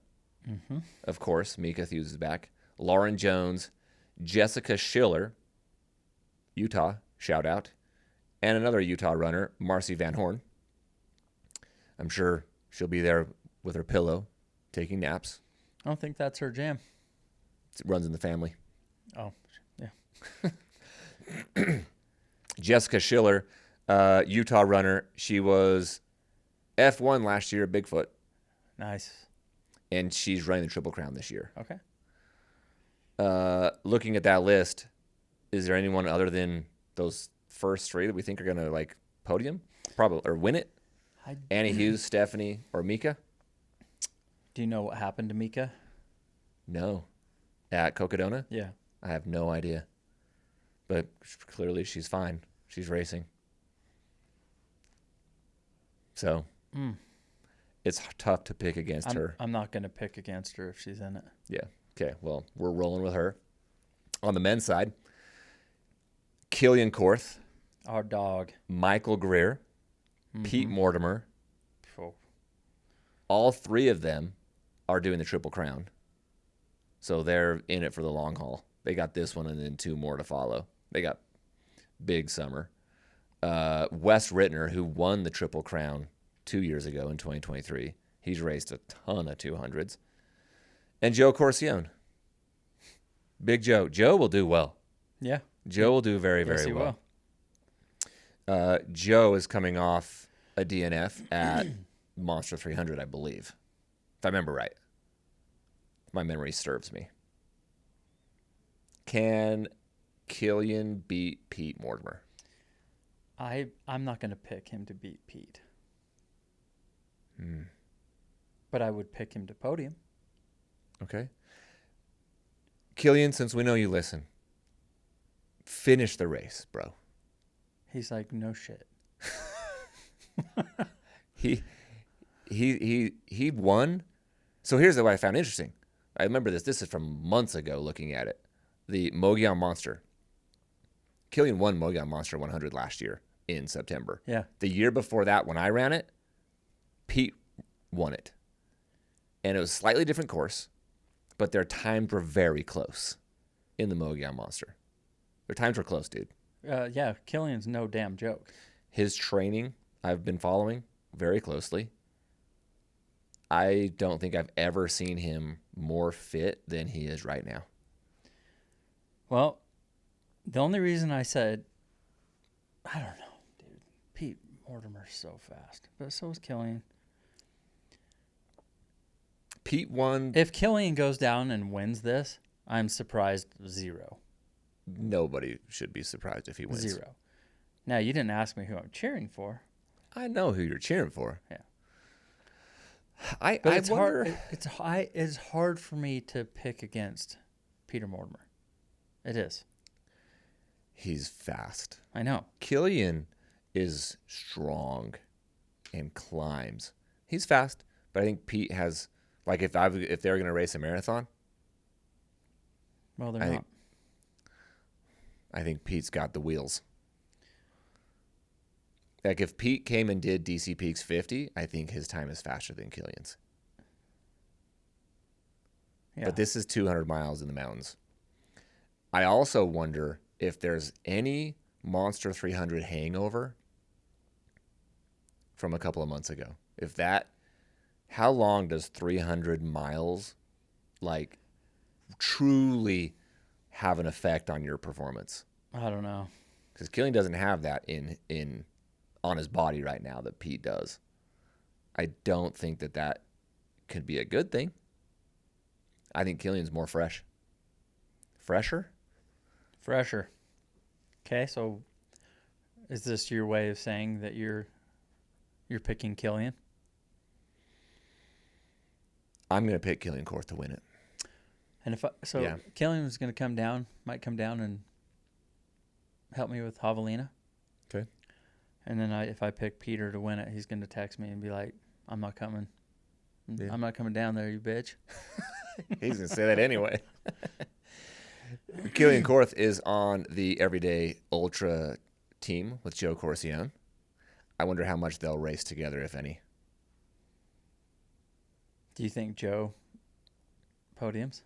of course, Mika Hughes is back, Lauren Jones, Jessica Schiller, Utah, shout out, and another Utah runner, Marcy Van Horn. I'm sure she'll be there with her pillow, taking naps. I don't think that's her jam. It runs in the family. Oh, yeah. Jessica Schiller, Utah runner. She was F1 last year at Bigfoot. Nice. And she's running the Triple Crown this year. Okay. Looking at that list, is there anyone other than those first 3 that we think are going to, like, podium? Probably, or win it? Annie Hughes, Stephanie, or Mika? Do you know what happened to Mika? No. At Cocodona? Yeah. I have no idea. But clearly she's fine. She's racing. So it's tough to pick against her. I'm not going to pick against her if she's in it. Yeah. Okay. Well, we're rolling with her. On the men's side, Killian Korth, Our dog. Michael Greer, Pete Mortimer. Oh. All 3 of them are doing the Triple Crown. So they're in it for the long haul. They got this one and then 2 more to follow. They got big summer. Wes Rittner, who won the Triple Crown 2 years ago in 2023. He's raced a ton of 200s. And Joe Corcione. Big Joe. Joe will do well. Yeah. Joe will do very, very well. Joe is coming off a DNF at Monster 300, I believe. If I remember right. My memory serves me. Can Killian beat Pete Mortimer? I'm not going to pick him to beat Pete. But I would pick him to podium. Okay. Killian, since we know you listen, finish the race, bro. He's like, no shit. He won. So here's what I found interesting. I remember this. This is from months ago looking at it. The Mogollon Monster. Killian won Mogollon Monster 100 last year in September. Yeah. The year before that, when I ran it, Pete won it. And it was a slightly different course, but their times were very close in the Mogollon Monster. Their times were close, dude. Yeah, Killian's no damn joke. His training, I've been following very closely. I don't think I've ever seen him more fit than he is right now. Well, the only reason I said, I don't know, dude. Pete Mortimer's so fast, but so is Killian. Pete won. If Killian goes down and wins this, I'm surprised 0. Nobody should be surprised if he wins. 0. Now, you didn't ask me who I'm cheering for. I know who you're cheering for. Yeah. I It's wonder. hard. It's hard for me to pick against Peter Mortimer. It is. He's fast. I know. Killian is strong and climbs. He's fast, but I think Pete has, like, if they're going to race a marathon, Well, they're not. I think Pete's got the wheels. Like, if Pete came and did DC Peaks 50, I think his time is faster than Killian's. Yeah. But this is 200 miles in the mountains. I also wonder if there's any Monster 300 hangover from a couple of months ago. How long does 300 miles, like, truly have an effect on your performance? I don't know. Because Killian doesn't have that on his body right now that Pete does. I don't think that could be a good thing. I think Killian's more fresh. Fresher? Okay, so is this your way of saying that you're picking Killian? I'm going to pick Killian Korth to win it. And Killian was going to might come down and help me with Javelina. Okay. And then if I pick Peter to win it, he's going to text me and be like, I'm not coming. Yeah. I'm not coming down there, you bitch. He's going to say that anyway. Killian Korth is on the Everyday Ultra team with Joe Corcione. I wonder how much they'll race together, if any. Do you think Joe podiums?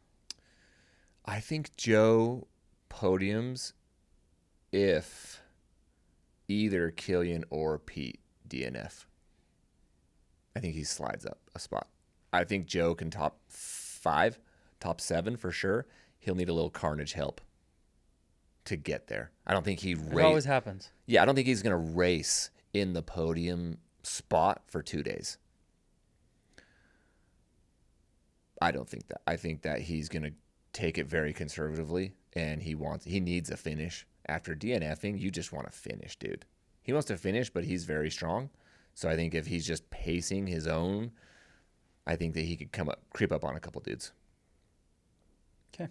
I think Joe podiums if either Killian or Pete DNF. I think he slides up a spot. I think Joe can top 5, top 7 for sure. He'll need a little carnage help to get there. I don't think It always happens. Yeah, I don't think he's going to race in the podium spot for 2 days. I don't think that. I think that he's going to take it very conservatively, and he needs a finish. After DNFing, you just want to finish, dude. He wants to finish, but he's very strong. So I think if he's just pacing his own, I think that he could creep up on a couple dudes. Okay.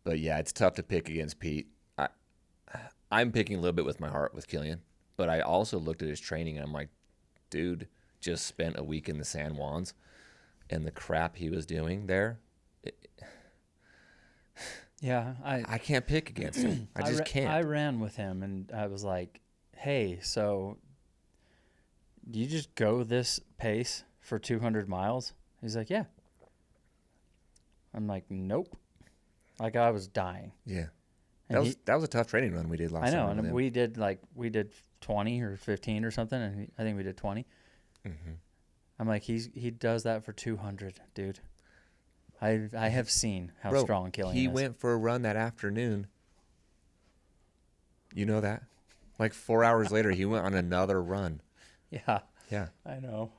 But yeah, it's tough to pick against Pete. I'm picking a little bit with my heart with Killian, but I also looked at his training and I'm like, dude just spent a week in the San Juans, and the crap he was doing there. Yeah, I can't pick against him. I just can't. I ran with him and I was like, hey, so do you just go this pace for 200 miles? He's like, yeah. I'm like, nope. Like, I was dying. Yeah. That was a tough training run we did last time. I know, and we did 20 or 15 or something, and I think we did 20. Mm-hmm. I'm like, he does that for 200, dude. I have seen how strong Killian is. He went for a run that afternoon. You know that? Like 4 hours later, he went on another run. Yeah. Yeah. I know.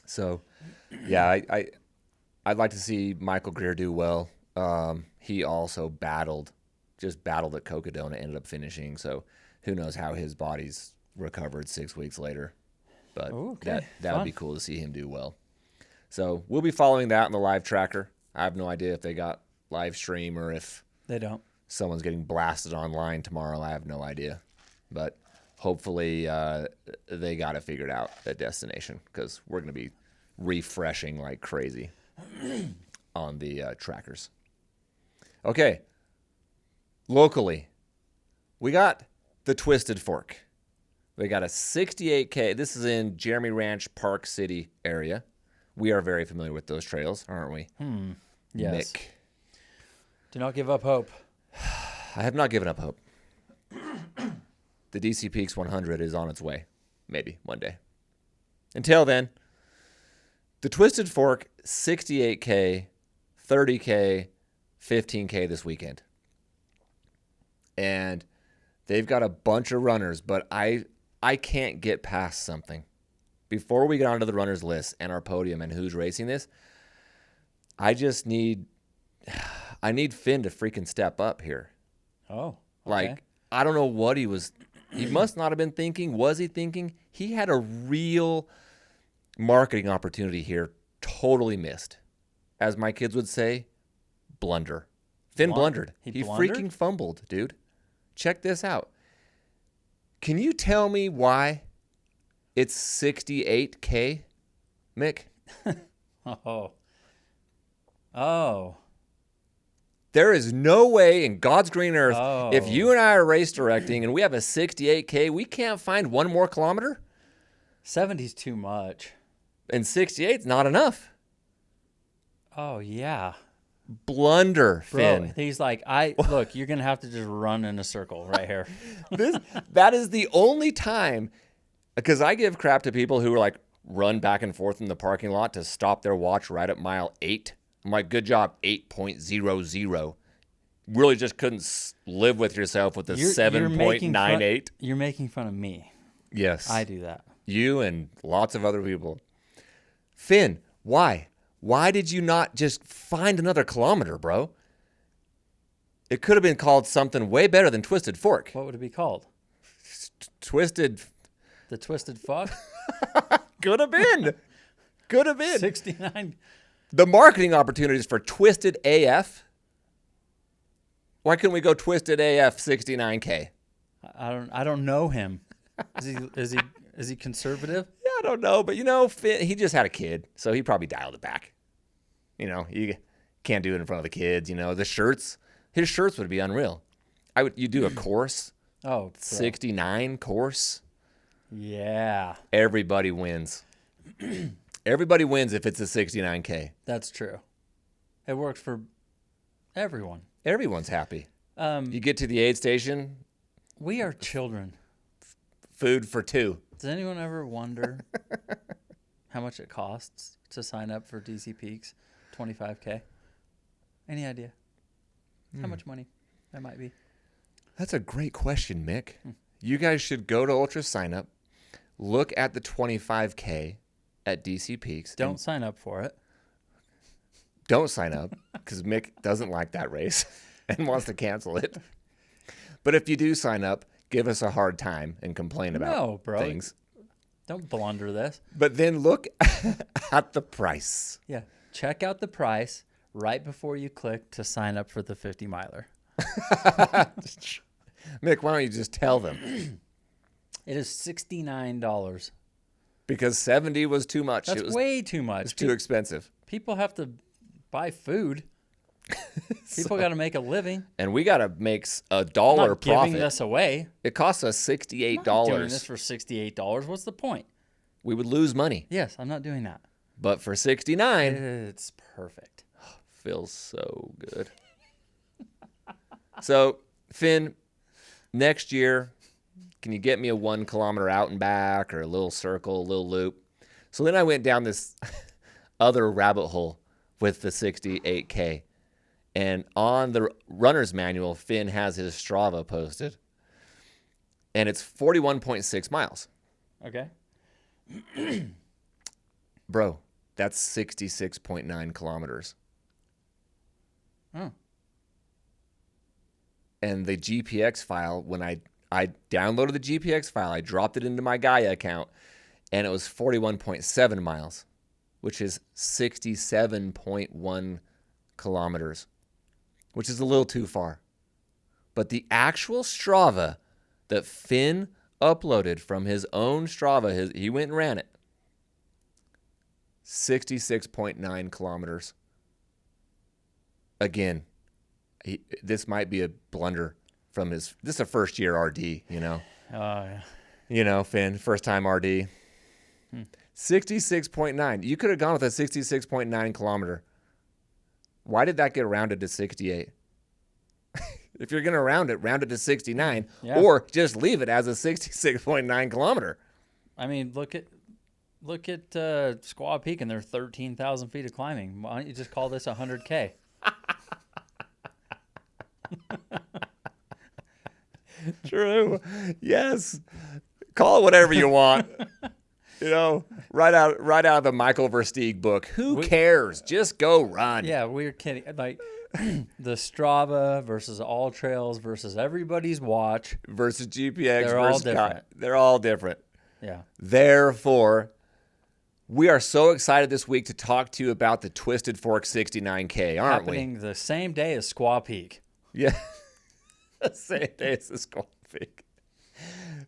So, yeah, I'd like to see Michael Greer do well. He also battled at Cocodona, ended up finishing. So who knows how his body's recovered 6 weeks later. But that would be cool to see him do well. So we'll be following that on the live tracker. I have no idea if they got live stream or if they don't. Someone's getting blasted online tomorrow. I have no idea. But hopefully they got it figured out at destination, because we're going to be refreshing like crazy on the trackers. Okay. Locally, we got the Twisted Fork. We got a 68K. This is in Jeremy Ranch, Park City area. We are very familiar with those trails, aren't we? Yes. Mick. Do not give up hope. I have not given up hope. The DC Peaks 100 is on its way. Maybe one day. Until then, the Twisted Fork 68K, 30K, 15K this weekend. And they've got a bunch of runners, but I can't get past something. Before we get onto the runners list and our podium and who's racing this, I need Finn to freaking step up here. Oh, okay. Like, I don't know what he must not have been thinking. Was he thinking? He had a real marketing opportunity here, totally missed. As my kids would say, blunder. Finn blundered. He freaking blundered? fumbled, dude. Check this out. Can you tell me why it's 68K, Mick? Oh. There is no way in God's green earth, if Oh. you and I are race directing and we have a 68K, we can't find 1 more kilometer? 70's too much. And 68's not enough. Oh, yeah. Blunder, Bro, Finn. he's like, look, you're going to have to just run in a circle right here. That is the only time, because I give crap to people who are like, run back and forth in the parking lot to stop their watch right at mile 8. I'm like, good job, 8.00. Really just couldn't live with yourself with the 7.98. You're making fun of me. Yes. I do that. You and lots of other people. Finn, why? Why did you not just find another kilometer, bro? It could have been called something way better than Twisted Fork. What would it be called? Twisted. The Twisted Fuck? Could have been. Could have been. 69. The marketing opportunities for Twisted AF. Why couldn't we go Twisted AF 69K? I don't know him. Is he conservative? Yeah, I don't know, but you know, Finn, he just had a kid, so he probably dialed it back. You know, you can't do it in front of the kids. You know, his shirts would be unreal. You do a course, Oh, bro. 69 course. Yeah, Everybody wins. Everybody wins if it's a 69K. that's true. It works for everyone. Everyone's happy. Um, You get to the aid station, we are children. food for 2. Does anyone ever wonder how much it costs to sign up for DC Peaks 25K? Any idea? How much money that might be? That's a great question, Mick. You guys should go to Ultra Sign Up, look at the 25K at DC Peaks. Don't sign up for it. Don't sign up because Mick doesn't like that race and wants to cancel it. But if you do sign up, give us a hard time and complain about things. Don't blunder this. But then look at the price. Yeah. Check out the price right before you click to sign up for the 50 miler. Mick, why don't you just tell them? It is $69. Because 70 was too much. That's It was way too much. It's too expensive. People have to buy food. People got to make a living. And we got to make a I'm dollar not giving profit. this away. It costs us $68. I'm not doing this for $68. What's the point? We would lose money. Yes, I'm not doing that. But for 69, It's perfect. feels so good. So, Finn, next year, can you get me a 1 kilometer out and back or a little circle, a little loop? So then I went down this other rabbit hole with the 68K. And on the runner's manual, Finn has his Strava posted. And it's 41.6 miles. Okay. Bro, that's 66.9 kilometers. Oh. And the GPX file, when I downloaded the GPX file, I dropped it into my Gaia account, and it was 41.7 miles, which is 67.1 kilometers, which is a little too far. But the actual Strava that Finn uploaded from his own Strava, he went and ran it, 66.9 kilometers. Again, this might be a blunder from this is a first year RD, you know. Yeah. You know, Finn, first time RD. 66.9. You could have gone with a 66.9 kilometer. Why did that get rounded to 68? If you're going to round it to 69, or just leave it as a 66.9 kilometer. I mean, look at Squaw Peak and their 13,000 feet of climbing. Why don't you just call this 100K? True. Yes. Call it whatever you want. You know, right out of the Michael Versteeg book. Who cares? Just go run. Yeah, we're kidding. Like the Strava versus All Trails versus everybody's watch versus GPX. They're all different. They're all different. Yeah. Therefore, We are so excited this week to talk to you about the Twisted Fork 69K, aren't Happening the same day as Squaw Peak. we? Yeah. Same day as the Squaw Peak.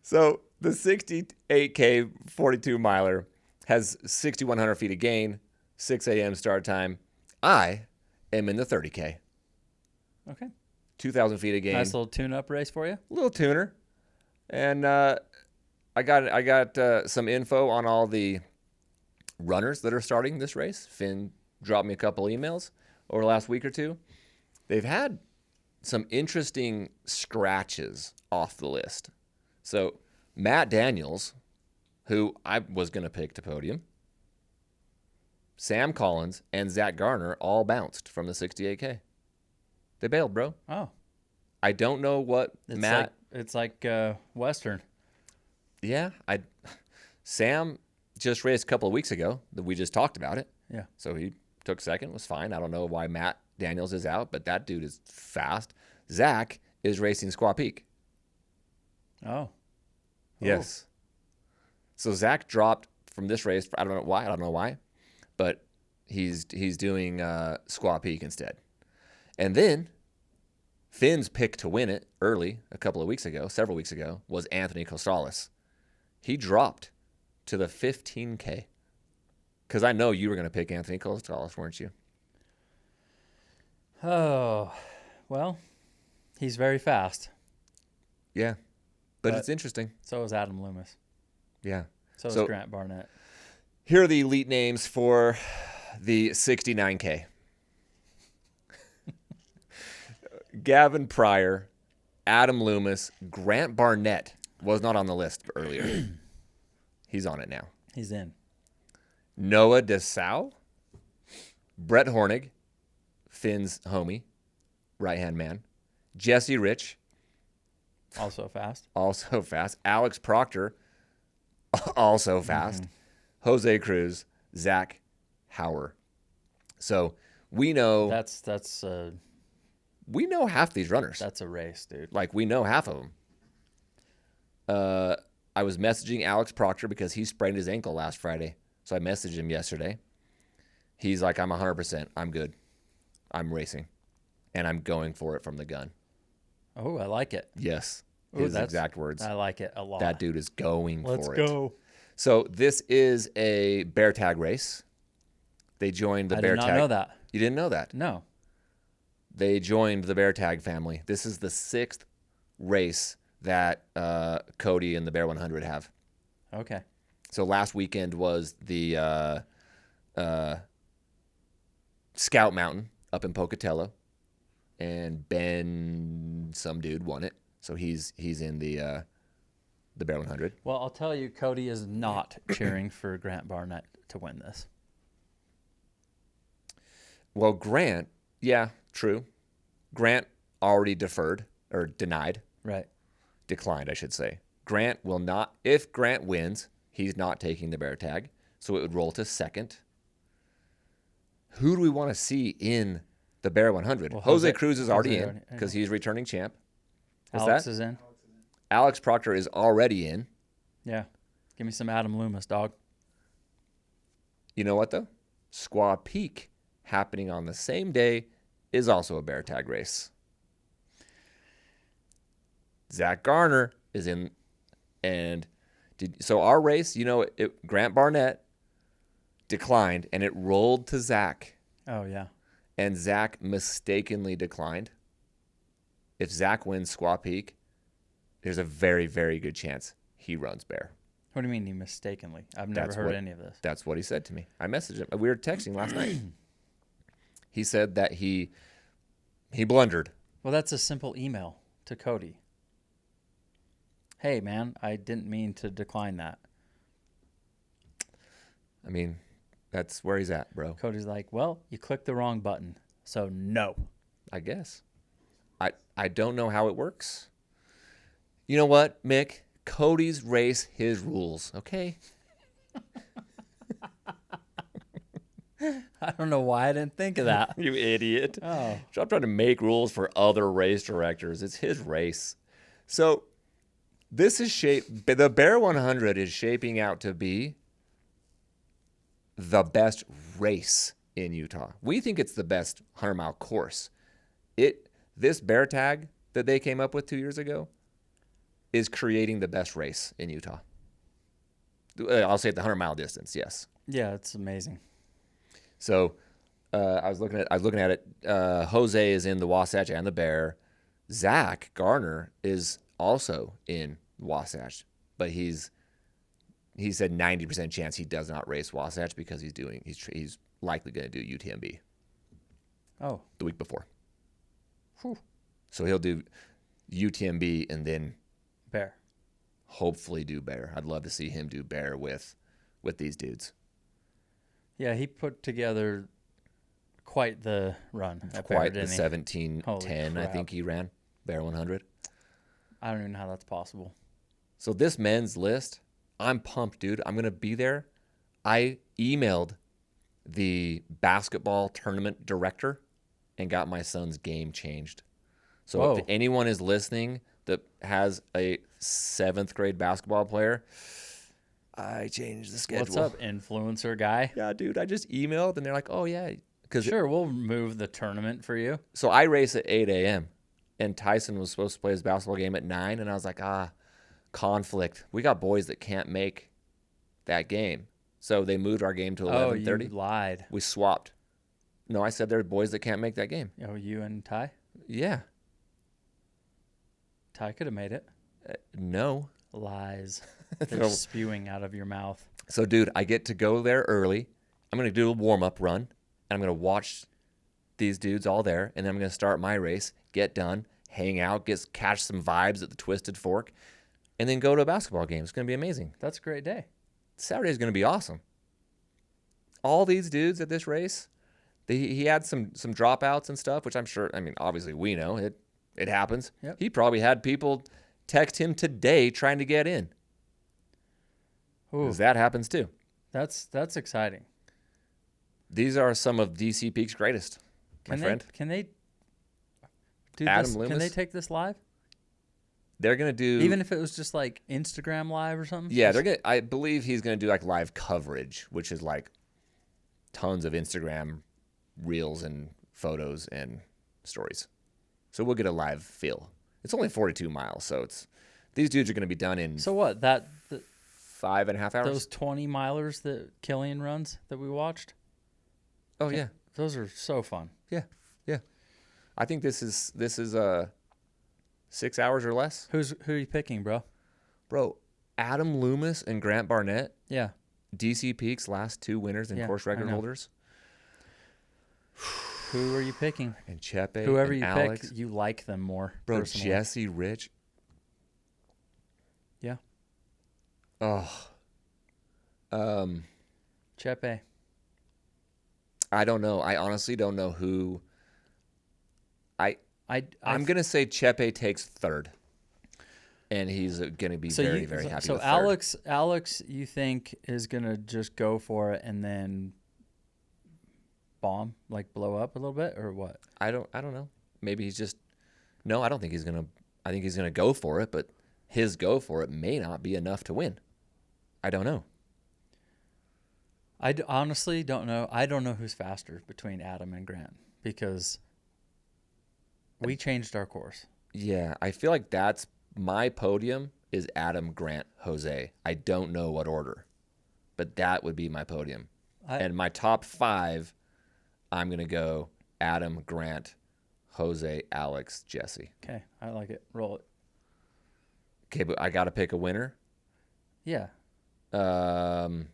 So the 68K 42 miler has 6,100 feet of gain, 6 a.m. start time. I am in the 30K. Okay. 2,000 feet of gain. Nice little tune-up race for you. Little tuner. And I got some info on all the runners that are starting this race. Finn dropped me a couple emails over the last week or two. They've had some interesting scratches off the list. So Matt Daniels, who I was going to pick to podium, Sam Collins, and Zach Garner all bounced from the 68K. They bailed, bro. Oh. I don't know what Matt... It's like Western. Yeah, Sam just raced a couple of weeks ago. We just talked about it. Yeah. So he took second, was fine. I don't know why Matt Daniels is out, but that dude is fast. Zach is racing Squaw Peak. Oh. Yes. So Zach dropped from this race. I don't know why, but he's doing Squaw Peak instead. And then Finn's pick to win it early several weeks ago, was Anthony Costales. He dropped to the 15K. Because I know you were going to pick Anthony Costales, weren't you? Oh. Well, he's very fast. Yeah. But it's interesting. So is Adam Loomis. Yeah. So is Grant Barnett. Here are the elite names for the 69K. Gavin Pryor, Adam Loomis, Grant Barnett was not on the list earlier. He's on it now. He's in. Noah DeSau, Brett Hornig, Finn's homie, right-hand man, Jesse Rich, Also fast. Alex Proctor, also fast, Jose Cruz, Zach Hauer. So we know we know half these runners. That's a race, dude. Like, we know half of them. I was messaging Alex Proctor because he sprained his ankle last Friday. So I messaged him yesterday. He's like, I'm 100%. I'm good. I'm racing. And I'm going for it from the gun. Oh, I like it. Yes. Ooh, His exact words. I like it a lot. That dude is going for it. Let's go. So this is a bear tag race. They joined the bear tag. I did not know that. You didn't know that? No. They joined the bear tag family. This is the 6th race that Cody and the Bear 100 have. Okay. So last weekend was the Scout Mountain up in Pocatello, and Ben, some dude, won it. So he's in the Bear 100. Well, I'll tell you, Cody is not cheering for Grant Barnett to win this. Well, Grant, yeah, true. Grant already denied. Right. Declined, I should say. Grant will not, if Grant wins, he's not taking the bear tag. So it would roll to second. Who do we want to see in the Bear 100? Well, Jose Cruz is already in because he's returning champ. Alex is in. Alex Proctor is already in. Yeah. Give me some Adam Loomis, dog. You know what, though? Squaw Peak, happening on the same day, is also a bear tag race. Zach Garner is in, and so our race, Grant Barnett declined, and it rolled to Zach. Oh, yeah. And Zach mistakenly declined. If Zach wins Squaw Peak, there's a very, very good chance he runs bear. What do you mean he mistakenly? I've never heard any of this. That's what he said to me. I messaged him. We were texting last night. He said that he blundered. Well, that's a simple email to Cody. Hey, man, I didn't mean to decline that. I mean, that's where he's at, bro. Cody's like, well, you clicked the wrong button, so no. I guess. I don't know how it works. You know what, Mick? Cody's race, his rules, okay? I don't know why I didn't think of that. You idiot. Oh. Stop trying to make rules for other race directors. It's his race. So this is the Bear 100 is shaping out to be the best race in Utah. We think it's the best 100-mile course. This bear tag that they came up with 2 years ago is creating the best race in Utah. I'll say at the 100-mile distance, yes. Yeah, it's amazing. So I was looking at it. Jose is in the Wasatch and the Bear. Zach Garner is also in Wasatch, but he said 90% chance he does not race Wasatch because he's likely going to do UTMB. Oh, the week before. Whew. So he'll do UTMB and then Bear. Hopefully do Bear. I'd love to see him do Bear with these dudes. Yeah, he put together quite the run. Quite the 17:10, I think he ran. Bear 100. I don't even know how that's possible. So this men's list, I'm pumped, dude. I'm going to be there. I emailed the basketball tournament director and got my son's game changed. So Whoa. if anyone is listening that has a 7th grade basketball player, I changed the schedule. What's up, influencer guy? Yeah, dude. I just emailed and they're like, oh, yeah. Sure, we'll move the tournament for you. So I race at 8 a.m. and Tyson was supposed to play his basketball game at 9. And I was like, conflict. We got boys that can't make that game. So they moved our game to 11:30. Oh, you lied. We swapped. No, I said there are boys that can't make that game. Oh, you and Ty? Yeah. Ty could have made it. No. Lies. They're spewing out of your mouth. So, dude, I get to go there early. I'm going to do a warm-up run, and I'm going to watch these dudes all there, and then I'm going to start my race, get done, hang out, catch some vibes at the Twisted Fork, and then go to a basketball game. It's going to be amazing. That's a great day. Saturday is going to be awesome. All these dudes at this race, he had some dropouts and stuff, which I'm sure, obviously we know. It happens. Yep. He probably had people text him today trying to get in. Because that happens too. That's exciting. These are some of DC Peak's greatest, my friend. Can they do Adam this? Loomis? Can they take this live? They're going to do... Even if it was just like Instagram live or something? Yeah, I believe he's going to do like live coverage, which is like tons of Instagram reels and photos and stories. So we'll get a live feel. It's only 42 miles, so these dudes are going to be done in... So what? 5.5 hours? Those 20 milers that Killian runs that we watched? Oh, yeah. Those are so fun. Yeah. I think this is 6 hours or less. Who are you picking, bro? Bro, Adam Loomis and Grant Barnett, Yeah. DC Peak's last 2 winners and course record holders. Who are you picking? And Chepe Whoever and you Alex. pick, you like them more. Bro, personally. Jesse Rich. Yeah. Oh. Chepe. I don't know. I honestly don't know who. I'm going to say Chepe takes 3rd. And he's going to be very, very happy with 3rd. Alex, you think is going to just go for it and then bomb, like blow up a little bit, or what? I don't know. Maybe he's just... No, I don't think he's going to... I think he's going to go for it, but his go for it may not be enough to win. I don't know. I honestly don't know. I don't know who's faster between Adam and Grant because we changed our course. Yeah, I feel like that's my podium is Adam, Grant, Jose. I don't know what order, but that would be my podium. And my top 5, I'm going to go Adam, Grant, Jose, Alex, Jesse. Okay, I like it. Roll it. Okay, but I got to pick a winner. Yeah. I'm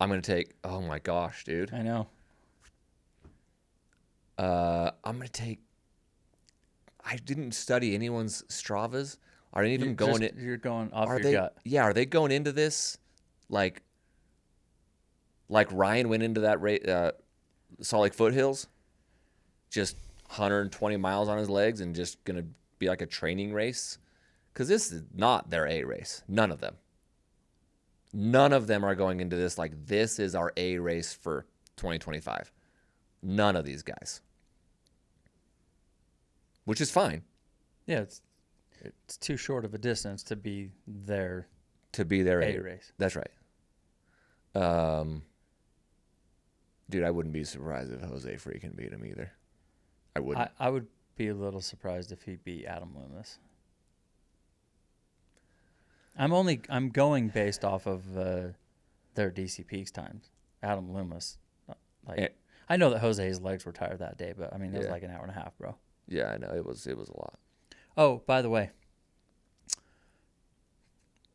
going to take... Oh, my gosh, dude. I know. I'm going to take... I didn't study anyone's Stravas. Are any of them going... You're going off your gut. Yeah, are they going into this like Ryan went into that Salt Lake Foothills? Just 120 miles on his legs and just going to be like a training race? Because this is not their A race. None of them. None of them are going into this like this is our A race for 2025. None of these guys. Which is fine. Yeah, it's too short of a distance to be their to be there. A race. That's right. Dude, I wouldn't be surprised if Jose freaking beat him either. I wouldn't. I would be a little surprised if he beat Adam Loomis. I'm going based off of their DC Peaks times. Adam Loomis, I know that Jose's legs were tired that day, but I mean it was like an hour and a half, bro. Yeah, I know it was a lot. Oh, by the way,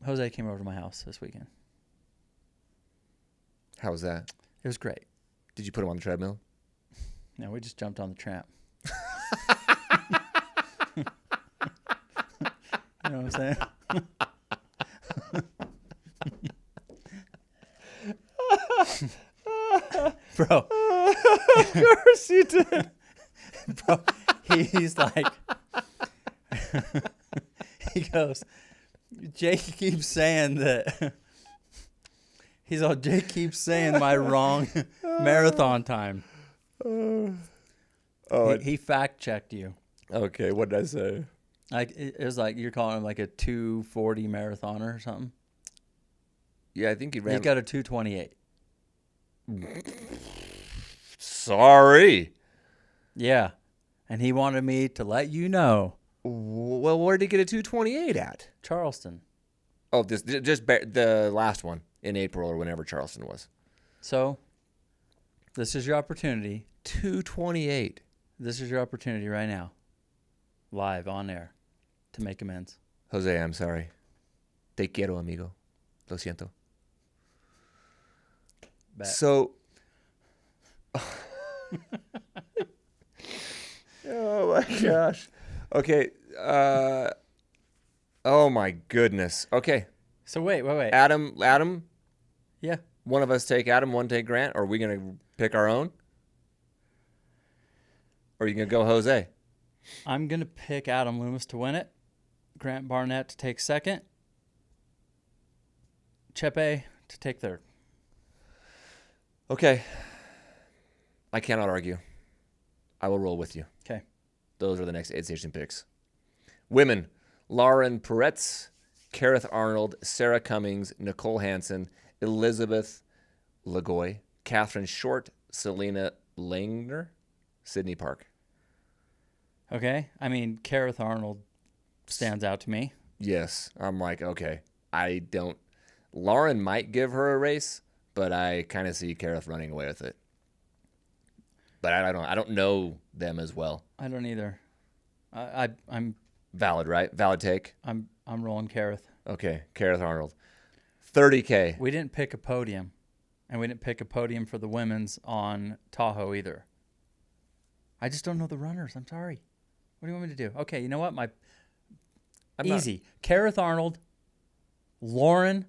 Jose came over to my house this weekend. How was that? It was great. Did you put him on the treadmill? No, we just jumped on the tramp. You know what I'm saying? Bro. Of course you did. Bro, he's like, he goes, Jake keeps saying that. He's all, Jake keeps saying my wrong marathon time. He fact checked you. Okay, what did I say? Like it was like you're calling him like a 2:40 marathoner or something. Yeah, I think he ran. He got a 2:28. Sorry. Yeah, and he wanted me to let you know. Well, where did he get a 2:28 at? Charleston. Oh, the last one in April or whenever Charleston was. So, this is your opportunity. 2:28. This is your opportunity right now, live on air, to make amends. Jose, I'm sorry. Te quiero, amigo. Lo siento. Bet. So, oh my gosh. Okay. Oh my goodness. Okay. So wait. Adam. Yeah. One of us take Adam, one take Grant. Or are we gonna pick our own? Or are you gonna go Jose? I'm gonna pick Adam Loomis to win it. Grant Barnett to take second. Chepe to take third. Okay. I cannot argue. I will roll with you. Okay. Those are the next aid station picks. Women: Lauren Peretz, Kareth Arnold, Sarah Cummings, Nicole Hansen, Elizabeth Lagoy, Catherine Short, Selena Langner, Sydney Park. Okay. I mean, Kareth Arnold stands out to me. Yes. I'm like, okay. Lauren might give her a race, but I kind of see Kareth running away with it. But I don't know them as well. I don't either. I'm Valid, right? Valid take. I'm rolling Kareth. Okay, Kareth Arnold. 30K. We didn't pick a podium, and we didn't pick a podium for the women's on Tahoe either. I just don't know the runners. I'm sorry. What do you want me to do? Okay, you know what? Easy. Kareth Arnold, Lauren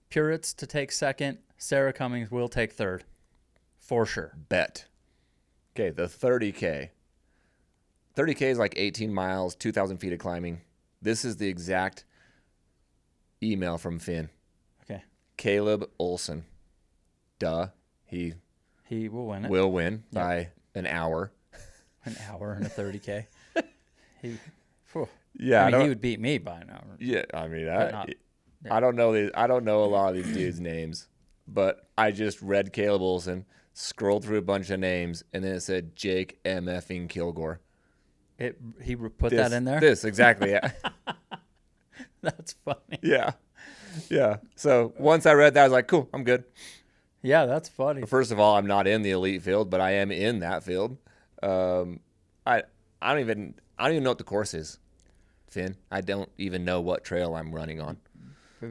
Puritz to take second. Sarah Cummings will take third. For sure. Bet. Okay, the 30K. 30K is like 18 miles, 2,000 feet of climbing. This is the exact email from Finn. Okay. Caleb Olsen. Duh. He will win it. Will win by an hour. An hour and a 30K. Yeah, I mean, he would beat me by an hour. Yeah, I mean, I don't know. I don't know a lot of these dudes' names, but I just read Caleb Olsen, scrolled through a bunch of names, and then it said Jake MFing Kilgore. He put that in there? Exactly, yeah. That's funny. Yeah. So once I read that, I was like, cool, I'm good. Yeah, that's funny. First of all, I'm not in the elite field, but I am in that field. I don't even know what the course is, Finn. I don't even know what trail I'm running on.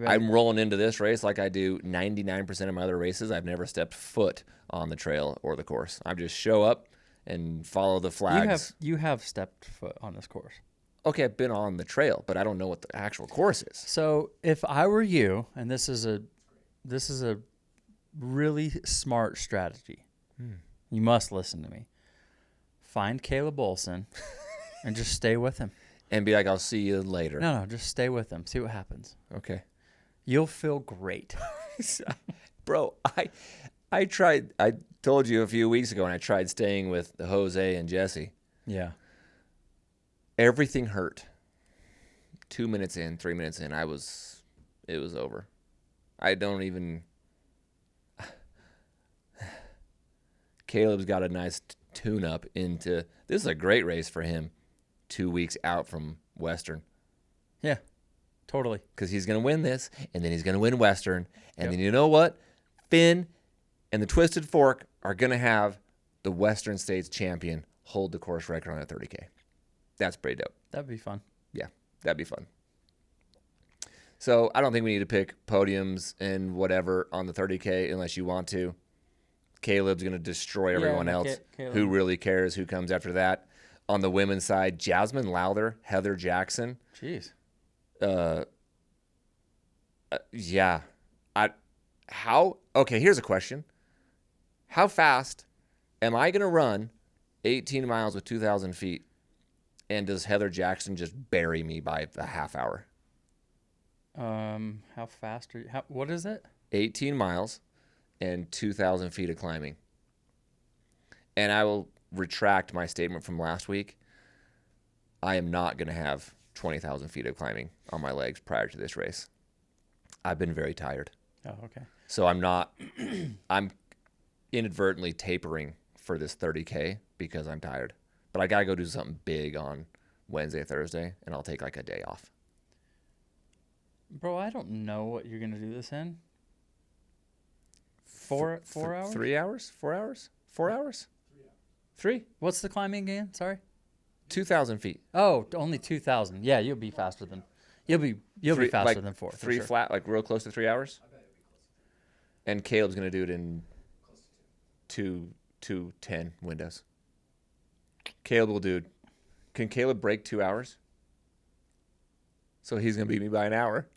I'm rolling into this race like I do 99% of my other races. I've never stepped foot on the trail or the course. I just show up and follow the flags. You have stepped foot on this course. Okay, I've been on the trail, but I don't know what the actual course is. So if I were you, and this is a really smart strategy. You must listen to me. Find Caleb Olsen and just stay with him. And be like, I'll see you later. No, just stay with him. See what happens. Okay. You'll feel great. Bro, I tried. I told you a few weeks ago, and I tried staying with Jose and Jesse. Yeah. Everything hurt. 2 minutes in, 3 minutes in, I was it was over. I don't even. Caleb's got a nice tune-up into. This is a great race for him 2 weeks out from Western. Yeah, totally. Because he's going to win this, and then he's going to win Western. And then you know what? Finn and the Twisted Fork are going to have the Western States champion hold the course record on a 30K. That's pretty dope. That'd be fun. Yeah, that'd be fun. So I don't think we need to pick podiums and whatever on the 30K unless you want to. Caleb's going to destroy everyone else. Who really cares who comes after that? On the women's side, Jasmine Lowther, Heather Jackson. Jeez. Yeah. Okay, here's a question. How fast am I going to run 18 miles with 2,000 feet? And does Heather Jackson just bury me by a half hour? How fast are you? What is it? 18 miles and 2,000 feet of climbing. And I will retract my statement from last week. I am not going to have 20,000 feet of climbing on my legs prior to this race. I've been very tired. Oh, okay. So I'm inadvertently tapering for this 30K because I'm tired. But I got to go do something big on Wednesday, Thursday, and I'll take like a day off. Bro, I don't know what you're going to do this in. 4 hours? 3 hours? 4 hours? 4 hours? 3? What's the climbing again? Sorry? 2,000 feet. Oh, only 2,000. Yeah, you'll be faster than faster than 4. Three sure. flat, like real close to 3 hours. And Caleb's going to do it in 2:10 windows. Caleb will do. Can Caleb break 2 hours? So he's going to beat me by an hour.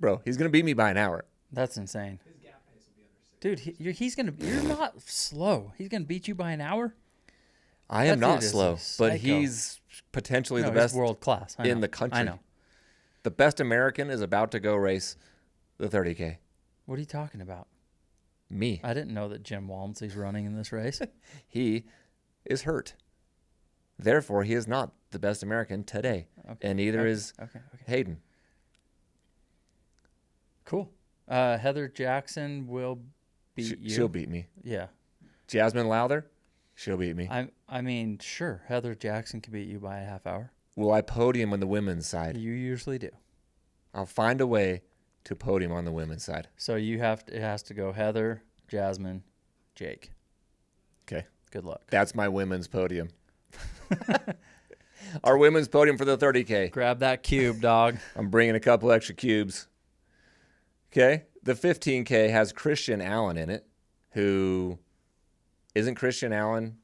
Bro, he's going to beat me by an hour. That's insane. His gap pace will be under 6. Dude, he's going to. You're not slow. He's going to beat you by an hour? I am not slow, but he's potentially the best world class in the country. I know. The best American is about to go race the 30K. What are you talking about? Me. I didn't know that Jim Walmsley's running in this race. He is hurt. Therefore, he is not the best American today. Okay. And neither is Hayden. Cool. Heather Jackson will beat you. She'll beat me. Yeah. Jasmine Lowther, she'll beat me. I mean, sure, Heather Jackson can beat you by a half hour. Will I podium on the women's side? You usually do. I'll find a way to podium on the women's side. So it has to go Heather, Jasmine, Jake. Okay. Good luck. That's my women's podium. Our women's podium for the 30K. Grab that cube, dog. I'm bringing a couple extra cubes. Okay. The 15K has Christian Allen in it, who isn't Christian Allen.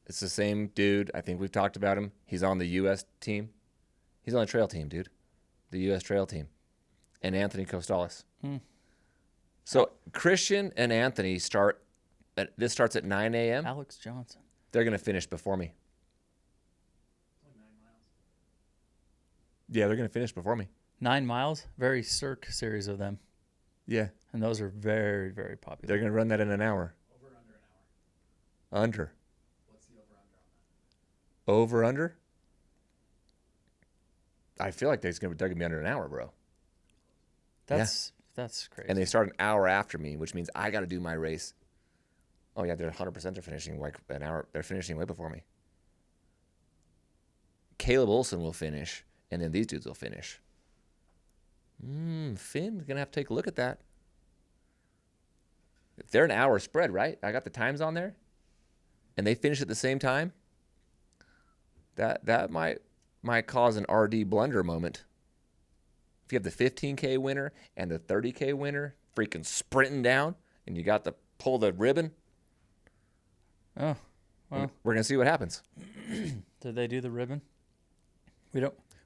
It's the same dude. I think we've talked about him. He's on the U.S. team. He's on the trail team, dude. The U.S. trail team. And Anthony Costales. So Christian and Anthony this starts at 9 a.m. Alex Johnson. They're going to finish before me. Only 9 miles. Yeah, they're going to finish before me. 9 miles? Very Cirque series of them. Yeah. And those are very, very popular. They're going to run that in an hour. Over under an hour. Under. What's the over under on that? Over under? I feel like they're going to be under an hour, bro. That's crazy. And they start an hour after me, which means I got to do my race. Oh yeah, they're 100%. They're finishing like an hour. They're finishing way before me. Caleb Olsen will finish, and then these dudes will finish. Finn's gonna have to take a look at that. If they're an hour spread, right? I got the times on there, and they finish at the same time. That might cause an RD blunder moment. If you have the 15K winner and the 30K winner freaking sprinting down, and you got to pull the ribbon. Oh, well. We're going to see what happens. Did they do the ribbon?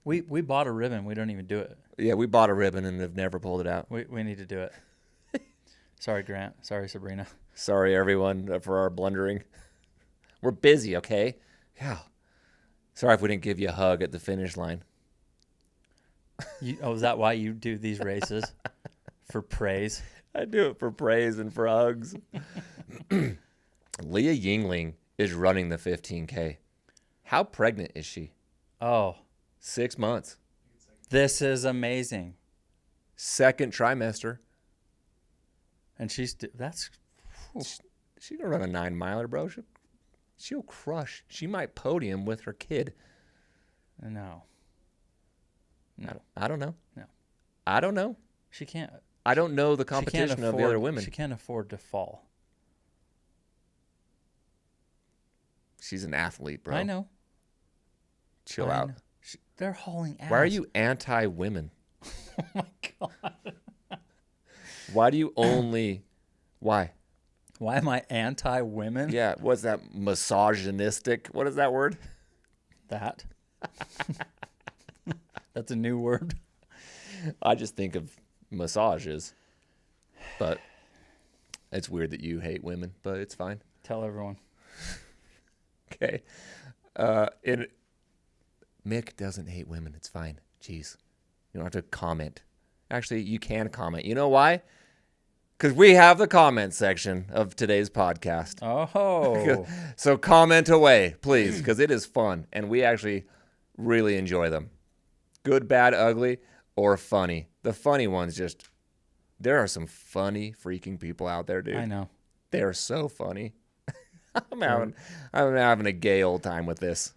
We bought a ribbon. We don't even do it. Yeah, we bought a ribbon and have never pulled it out. We need to do it. Sorry, Grant. Sorry, Sabrina. Sorry, everyone, for our blundering. We're busy, okay? Yeah. Sorry if we didn't give you a hug at the finish line. Is that why you do these races? For praise? I do it for praise and for hugs. Leah Yingling is running the 15K. How pregnant is she? Oh. 6 months. This is amazing. second trimester. And that's. She can run a 9-miler, bro. She'll crush. She might podium with her kid. No. I don't know. No. I don't know. She can't. I don't know the competition of the other women. She can't afford to fall. She's an athlete, bro. I know. Chill out. They're hauling ass. Why are you anti-women? Oh, my God. Why do you only... Why? Why am I anti-women? Yeah, what's that? Misogynistic? What is that word? That. That's a new word. I just think of massages. But it's weird that you hate women, but it's fine. Tell everyone. Okay. Mick doesn't hate women. It's fine. Jeez. You don't have to comment. Actually, you can comment. You know why? Because we have the comment section of today's podcast. Oh. So comment away, please, because it is fun, and we actually really enjoy them. Good, bad, ugly, or funny. The funny ones just... There are some funny freaking people out there, dude. I know. They are so funny. I'm having a gay old time with this.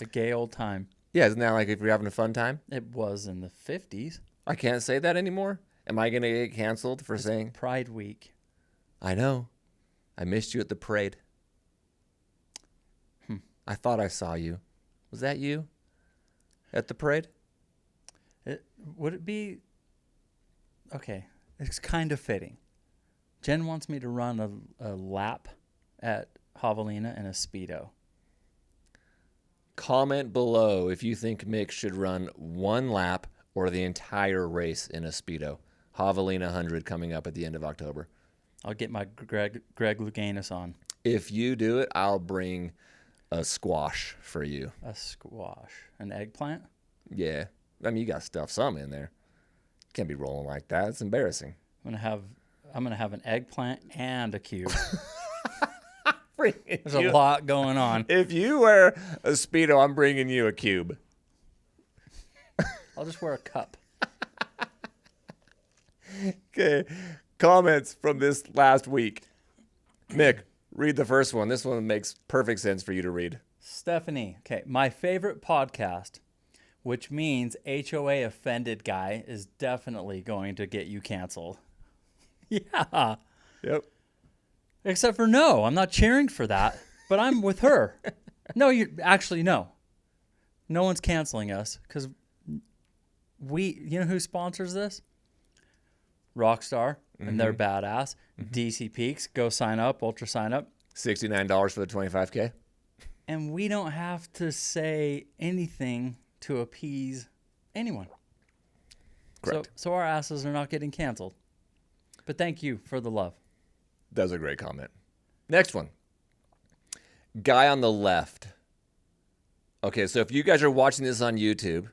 A gay old time. Yeah, isn't that like if you're having a fun time? It was in the 50s. I can't say that anymore. Am I going to get canceled for saying? Pride Week. I know. I missed you at the parade. I thought I saw you. Was that you at the parade? Would it be... Okay, it's kind of fitting. Jen wants me to run a lap at Javelina in a Speedo. Comment below if you think Mick should run one lap or the entire race in a Speedo. Javelina 100 coming up at the end of October. I'll get my Greg Louganis on. If you do it, I'll bring a squash for you. A squash. An eggplant? Yeah. I mean, you got to stuff some in there. Can't be rolling like that. It's embarrassing. I'm gonna have an eggplant and a cube. There's a lot going on. If you wear a Speedo, I'm bringing you a cube. I'll just wear a cup. Okay. Comments from this last week. Mick, read the first one. This one makes perfect sense for you to read. Stephanie, okay. My favorite podcast, which means HOA offended guy, is definitely going to get you canceled. Yeah. Yep. Except for no, I'm not cheering for that, but I'm with her. No, no. No one's canceling us because you know who sponsors this? Rockstar, and they're badass. DC Peaks, go sign up, ultra sign up. $69 for the 25K. And we don't have to say anything to appease anyone. Correct. So our asses are not getting canceled. But thank you for the love. That was a great comment. Next one. Guy on the left. Okay, so if you guys are watching this on YouTube,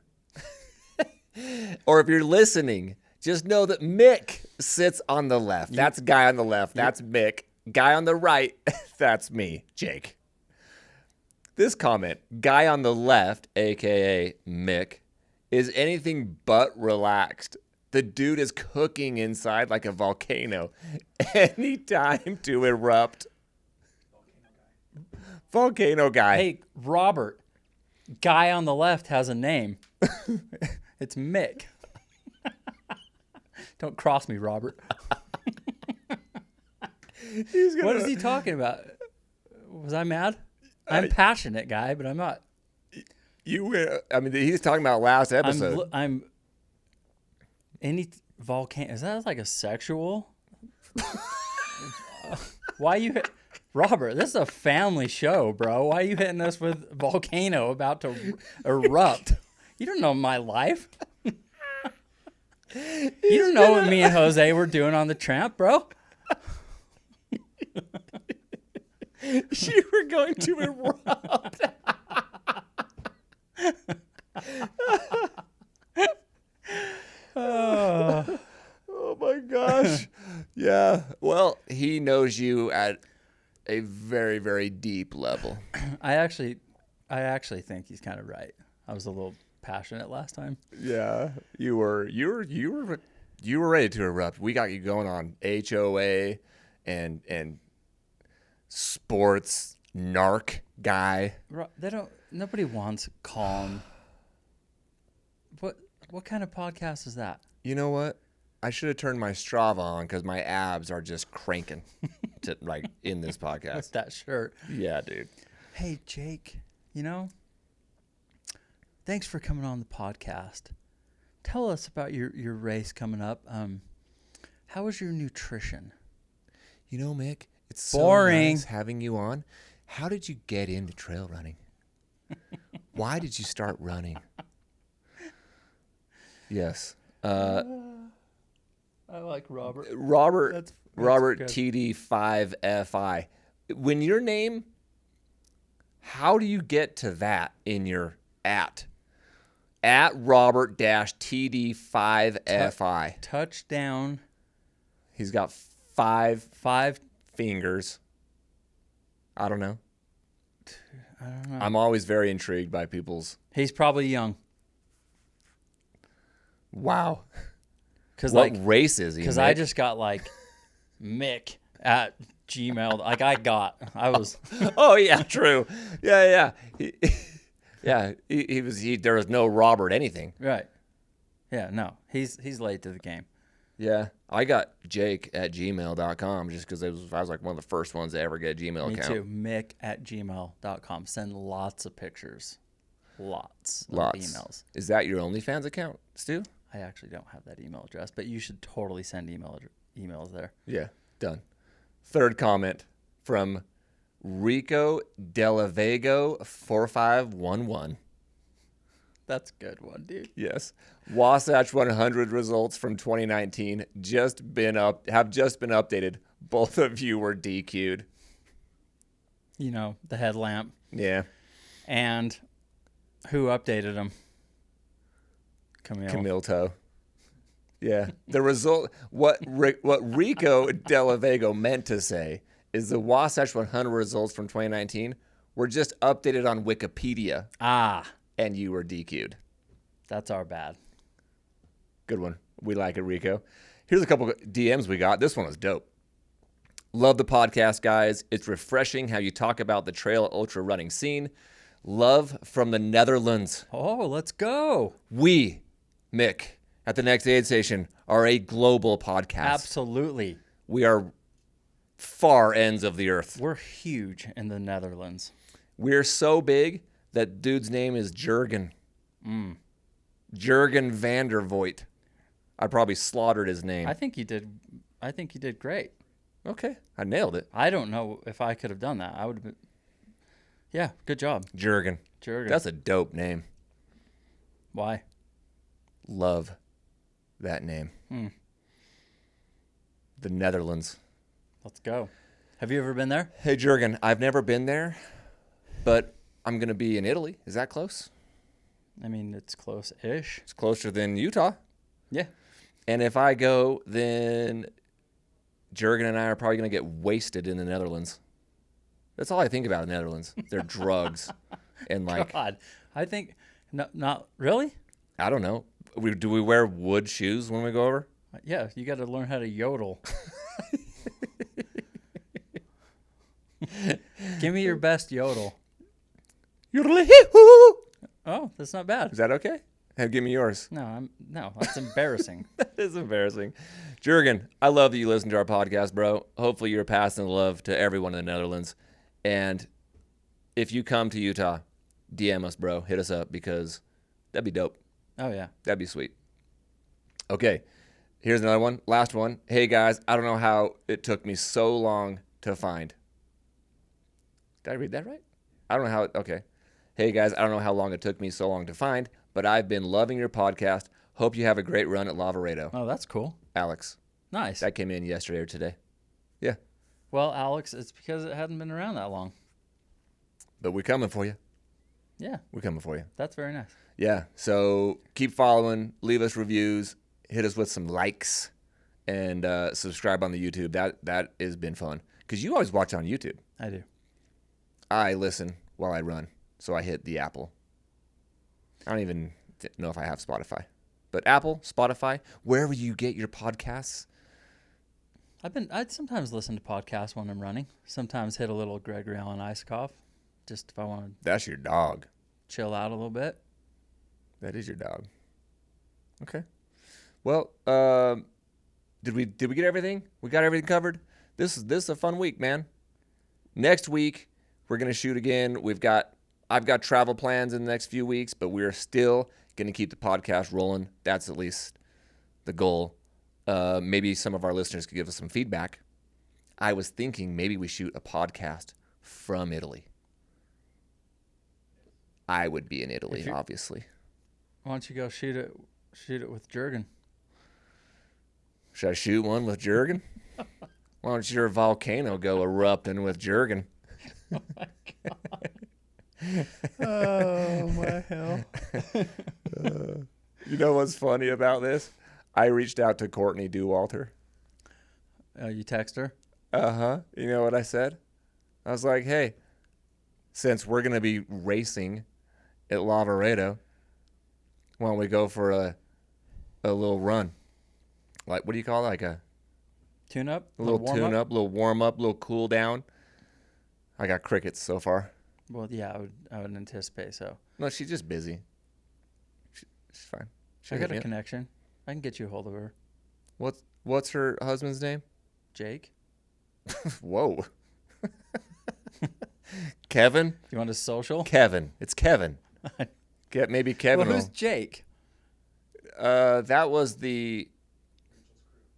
or if you're listening, just know that Mick sits on the left. That's guy on the left. That's Mick. Guy on the right, that's me, Jake. This comment, guy on the left, a.k.a. Mick, is anything but relaxed. The dude is cooking inside like a volcano. Anytime to erupt. Volcano guy. Hey, Robert, guy on the left has a name. It's Mick. Don't cross me, Robert. What is he talking about? Was I mad? I'm passionate, guy, but I'm not. He's talking about last episode. Any volcano? Is that like a sexual? Why you hit Robert? This is a family show, bro. Why are you hitting us with volcano about to erupt? You don't know my life. You don't know what me and Jose were doing on the tramp, bro. You were going to erupt. Oh my gosh. Yeah. Well, he knows you at a very, very deep level. I actually think he's kind of right. I was a little passionate last time. Yeah, you were ready to erupt. We got you going on HOA and sports narc guy. Nobody wants calm. What kind of podcast is that? You know what? I should have turned my Strava on because my abs are just cranking to like in this podcast. With that shirt. Yeah, dude. Hey, Jake, thanks for coming on the podcast. Tell us about your race coming up. How was your nutrition? You know, Mick, it's boring. So nice having you on. How did you get into trail running? Why did you start running? Yes. I like Robert. Robert good. TD5FI. When your name, how do you get to that in your at Robert-TD5FI? Touchdown. He's got five fingers. I don't know. I'm always very intrigued by people's. He's probably young. Wow. Cause what race is he? Because I just got like Mick at Gmail. Like I was. Oh yeah, true. Yeah. He was. There was no Robert anything. Right. Yeah. No. He's late to the game. Yeah. I got Jake at gmail.com just because I was like one of the first ones to ever get a Gmail account. Me too. Mick at gmail.com. Send lots of pictures. Lots of emails. Is that your OnlyFans account, Stu? I actually don't have that email address, but you should totally send emails there. Yeah, done. Third comment from Rico Delavego 4511. That's a good one, dude. Yes. Wasatch 100 results from 2019 have just been updated. Both of you were DQ'd. The headlamp. Yeah. And who updated them? Camille Toe. Yeah. The result, what Rico Delavego meant to say is the Wasatch 100 results from 2019 were just updated on Wikipedia. And you were DQ'd. That's our bad. Good one. We like it, Rico. Here's a couple of DMs we got. This one was dope. Love the podcast, guys. It's refreshing how you talk about the trail ultra running scene. Love from the Netherlands. Oh, let's go. We, Mick, at the Next Aid Station, are a global podcast. Absolutely. We are far ends of the earth. We're huge in the Netherlands. We're so big that dude's name is Jurgen. Jurgen van der Voort. I probably slaughtered his name. I think you did great. Okay. I nailed it. I don't know if I could have done that. I would have been. Yeah, good job. Jurgen. That's a dope name. Why? Love that name. The Netherlands. Let's go. Have you ever been there? Hey, Jurgen, I've never been there, but I'm going to be in Italy. Is that close? I mean, it's close-ish. It's closer than Utah. Yeah. And if I go, then Jurgen and I are probably going to get wasted in the Netherlands. That's all I think about in the Netherlands. They're drugs. And like, God, I think, not really? I don't know. Do we wear wood shoes when we go over? Yeah, you got to learn how to yodel. Give me your best yodel. Oh, that's not bad. Is that okay? Hey, give me yours. No, that's embarrassing. That is embarrassing. Jurgen, I love that you listen to our podcast, bro. Hopefully you're passing the love to everyone in the Netherlands. And if you come to Utah, DM us, bro. Hit us up because that'd be dope. Oh, yeah. That'd be sweet. Okay, here's another one. Last one. Hey, guys, I don't know how it took me so long to find. Did I read that right? I don't know how okay. Hey, guys, I don't know how long it took me so long to find, but I've been loving your podcast. Hope you have a great run at Lavaredo. Oh, that's cool. Alex. Nice. That came in yesterday or today. Yeah. Well, Alex, it's because it hadn't been around that long. But we're coming for you. Yeah. We're coming for you. That's very nice. Yeah. So keep following. Leave us reviews. Hit us with some likes. And subscribe on the YouTube. That has been fun. Because you always watch on YouTube. I do. I listen while I run. So I hit the Apple. I don't even know if I have Spotify. But Apple, Spotify, wherever you get your podcasts. I'd sometimes listen to podcasts when I'm running. Sometimes hit a little Gregory Allen Isakov, just if I want to That's your dog. chill out a little bit. That is your dog. Okay. Well, did we get everything? We got everything covered. This is a fun week, man. Next week we're gonna shoot again. I've got travel plans in the next few weeks, but we're still gonna keep the podcast rolling. That's at least the goal. Maybe some of our listeners could give us some feedback. I was thinking maybe we shoot a podcast from Italy. I would be in Italy, obviously. Why don't you go shoot it with Jurgen? Should I shoot one with Jurgen? Why don't your volcano go erupting with Jurgen? Oh, my hell. You know what's funny about this? I reached out to Courtney Dewalter. You text her? Uh-huh. You know what I said? I was like, hey, since we're going to be racing at Lavaredo, why don't we go for a little run? Like, what do you call it? Like a Tune-up? little warm-up? tune-up, little warm-up, little cool down. I got crickets so far. Well, yeah, I would anticipate so. No, she's just busy. She's fine. I got a connection. I can get you a hold of her. What's her husband's name? Jake? Whoa. Kevin? You want a social? Kevin. It's Kevin. Maybe Kevin. Well, who's Jake? That was the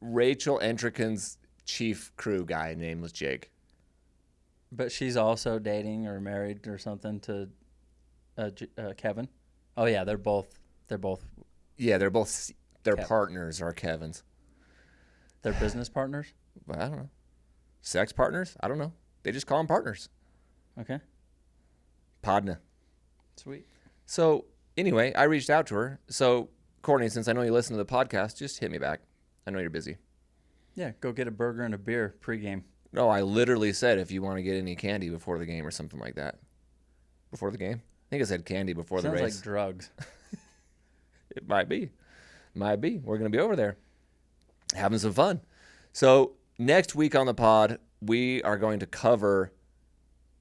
Rachel Entrican's chief crew guy. Name was Jake. But she's also dating or married or something to Kevin. Oh yeah, they're both. Yeah, they're both. Their Kevin. partners are Kevin's. They're business partners. But I don't know. Sex partners? I don't know. They just call them partners. Okay. Podna. Sweet. So anyway, I reached out to her. So Courtney, since I know you listen to the podcast, just hit me back. I know you're busy. Yeah, go get a burger and a beer pregame. No, I literally said if you want to get any candy before the game or something like that. Before the game? I think I said candy before the race. Sounds like drugs. It might be. Might be. We're going to be over there having some fun. So next week on the pod, we are going to cover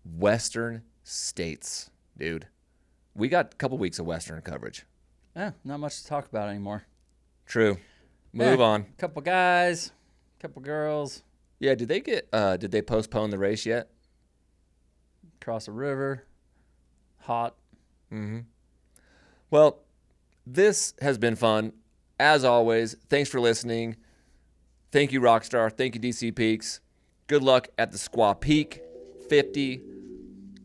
Western states, dude. We got a couple weeks of Western coverage. Yeah, not much to talk about anymore. True. Move on. Couple guys, couple girls. Yeah, did they postpone the race yet? Cross a river. Hot. Mm-hmm. Well, this has been fun. As always, thanks for listening. Thank you, Rockstar. Thank you, DC Peaks. Good luck at the Squaw Peak 50.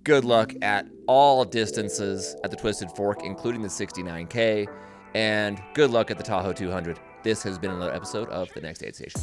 Good luck at all distances at the Twisted Fork, including the 69K. And good luck at the Tahoe 200. This has been another episode of The Next Aid Station.